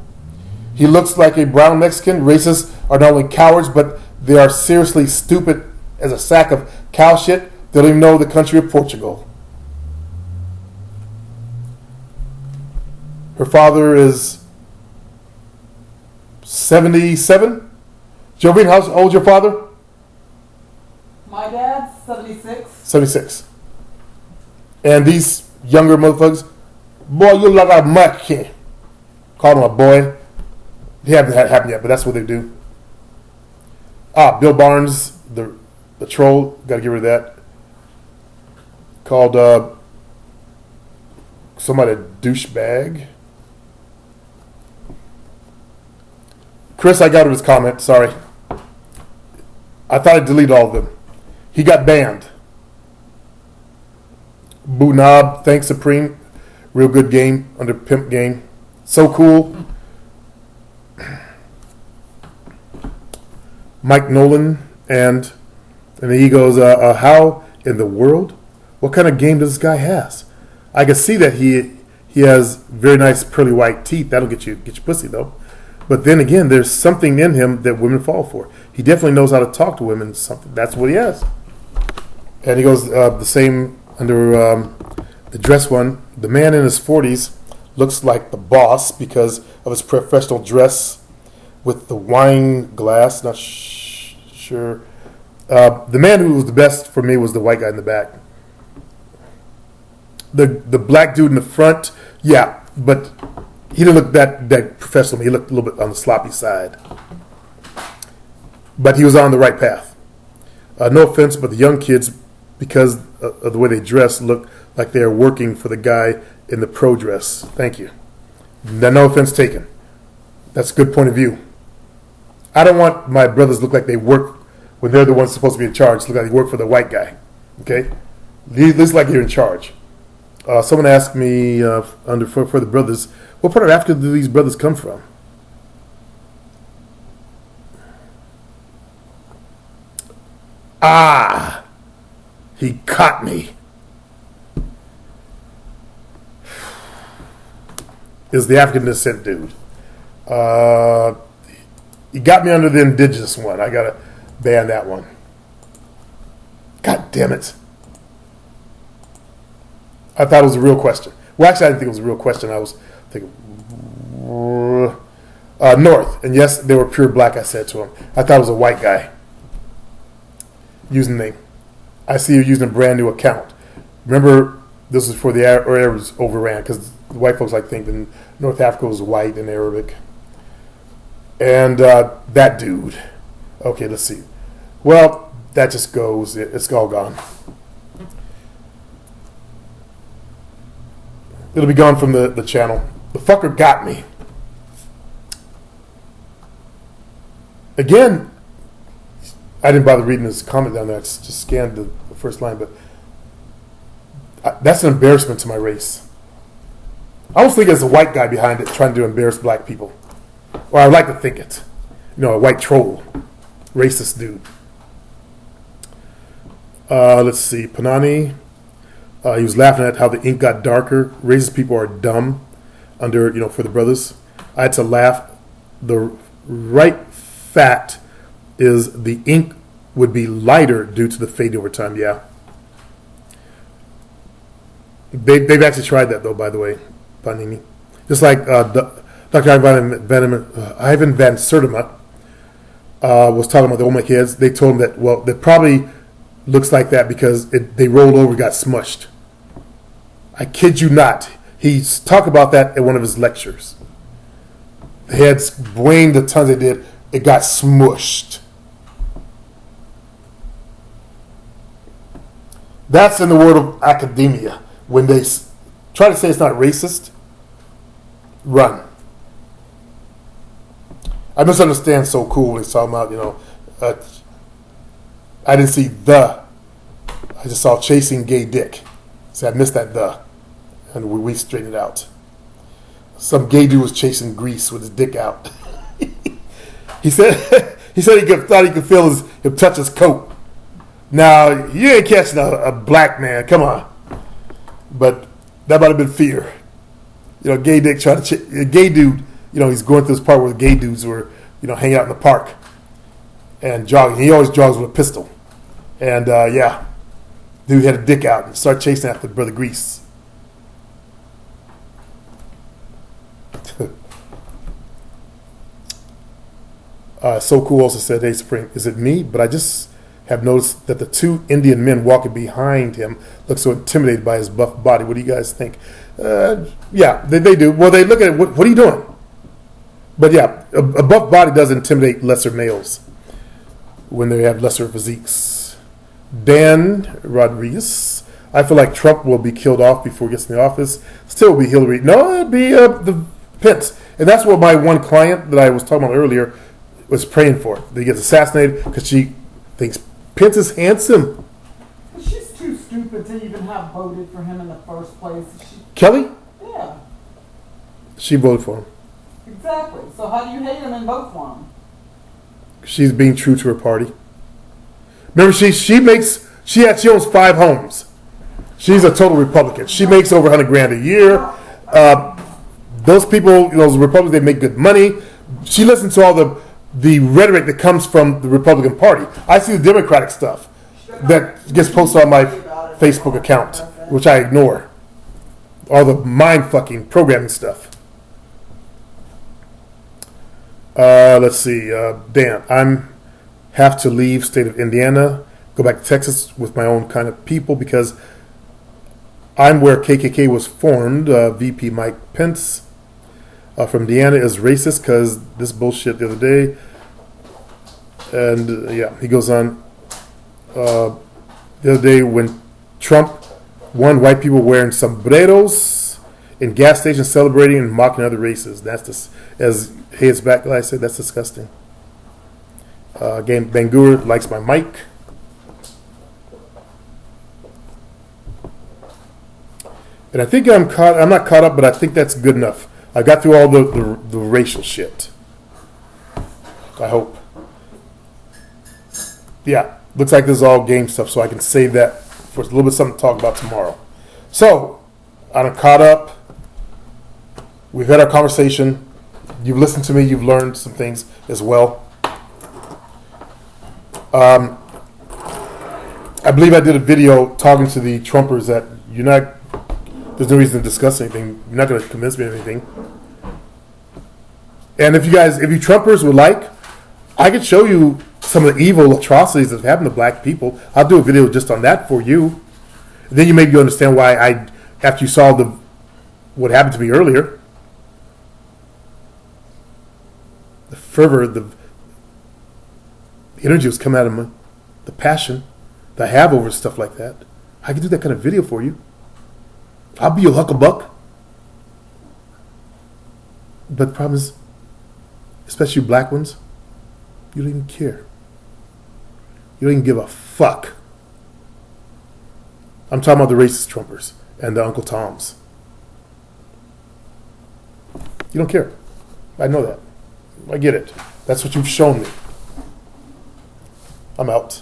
He looks like a brown Mexican. Racists are not only cowards, but they are seriously stupid as a sack of cow shit. They don't even know the country of Portugal. Her father is 77. Jovita, how old is your father? My dad's 76. 76. And these younger motherfuckers, boy, you look like a monkey. Call him a boy. He hasn't had it happen yet, but that's what they do. Bill Barnes, the troll, got to get rid of that. Called somebody a douchebag. Chris, I got his comment. Sorry. I thought I deleted all of them. He got banned. Boo Knob, thanks Supreme. Real good game under Pimp Game. So cool. Mike Nolan and then he goes, how in the world? What kind of game does this guy has? I can see that he has very nice pearly white teeth. That'll get you pussy though. But then again, there's something in him that women fall for. He definitely knows how to talk to women. Something that's what he has. And he goes the same under the dress one. The man in his 40s looks like the boss because of his professional dress with the wine glass. Not sure. The man who was the best for me was the white guy in the back. The black dude in the front, yeah, but he didn't look that professional. He looked a little bit on the sloppy side. But he was on the right path. No offense, but the young kids, because of the way they dress, look like they're working for the guy in the pro dress. Thank you. No offense taken. That's a good point of view. I don't want my brothers to look like they work when they're the ones supposed to be in charge. Look like they work for the white guy. Okay? Looks like you're in charge. Someone asked me for the brothers, what part of Africa do these brothers come from? He caught me. Is the African descent dude. He got me under the indigenous one. I gotta ban that one. God damn it. I thought it was a real question. Well, actually, I didn't think it was a real question. I was thinking North. And yes, they were pure black, I said to him. I thought it was a white guy using the name. I see you're using a brand new account. Remember, this was before the Arabs overran, because the white folks like thinking North Africa was white and Arabic. And that dude. Okay, let's see. Well, that just goes. It's all gone. It'll be gone from the channel. The fucker got me. Again, I didn't bother reading his comment down there. I just scanned the first line, but that's an embarrassment to my race. I almost think there's a white guy behind it trying to embarrass black people. Or I would like to think it. You know, a white troll. Racist dude. Let's see. Panani. He was laughing at how the ink got darker. Racist people are dumb under, for the brothers. I had to laugh. The right fact is the ink would be lighter due to the fading over time. Yeah. They've actually tried that, though, by the way. Bonini. Just like Dr. Ivan Van Sertima was talking about the Olmec heads. They told him that, well, it probably looks like that because they rolled over and got smushed. I kid you not. He's talked about that at one of his lectures. The heads weighing the tons they did, it got smushed. That's in the world of academia. When they try to say it's not racist, run. I misunderstand so cool when he's talking about, I didn't see the. I just saw chasing gay dick. So I missed that the. And we straightened it out. Some gay dude was chasing Grease with his dick out. he said thought he could feel him touch his coat. Now, you ain't catching a black man. Come on. But that might have been fear. Gay dick trying to... gay dude, he's going through this part where the gay dudes were, hanging out in the park and jogging. He always jogs with a pistol. And, dude had a dick out and started chasing after Brother Grease. So Cool also said, "Hey, Spring, is it me? But I just have noticed that the two Indian men walking behind him look so intimidated by his buff body. What do you guys think?" Yeah, they do. Well, they look at it, what are you doing? But yeah, a buff body does intimidate lesser males when they have lesser physiques. Dan Rodriguez, I feel like Trump will be killed off before he gets in the office. Still will be Hillary. No, it'd be the Pence. And that's what my one client that I was talking about earlier was praying for. That he gets assassinated because she thinks Pence is handsome. She's too stupid to even have voted for him in the first place. Kelly? Yeah. She voted for him. Exactly. So how do you hate him and vote for him? She's being true to her party. Remember, she owns 5 homes. She's a total Republican. She makes over $100,000 a year. Those people, those Republicans, they make good money. She listens to all the rhetoric that comes from the Republican Party. I see the Democratic stuff that gets posted on my Facebook account, which I ignore. All the mind-fucking programming stuff. Let's see. Dan, I'm have to leave state of Indiana, go back to Texas with my own kind of people because I'm where KKK was formed. VP Mike Pence from Indiana is racist because this bullshit the other day. And he goes on. The other day when Trump won, white people wearing sombreros in gas stations celebrating and mocking other races. That's just, as Hayes Backlight said, that's disgusting. Again, Bangur likes my mic. And I think I'm not caught up, but I think that's good enough. I got through all the racial shit. I hope. Yeah, looks like this is all game stuff, so I can save that for a little bit something to talk about tomorrow. So, I'm caught up. We've had our conversation. You've listened to me. You've learned some things as well. I believe I did a video talking to the Trumpers that there's no reason to discuss anything. You're not going to convince me of anything. And if you Trumpers would like, I could show you some of the evil atrocities that have happened to black people. I'll do a video just on that for you. Then you maybe understand why after you saw what happened to me earlier, the fervor, the energy was coming out of me, the passion that I have over stuff like that. I can do that kind of video for you. I'll be your hucklebuck. But the problem is, especially you black ones, you don't even care. You don't even give a fuck. I'm talking about the racist Trumpers and the Uncle Toms. You don't care. I know that. I get it. That's what you've shown me. I'm out.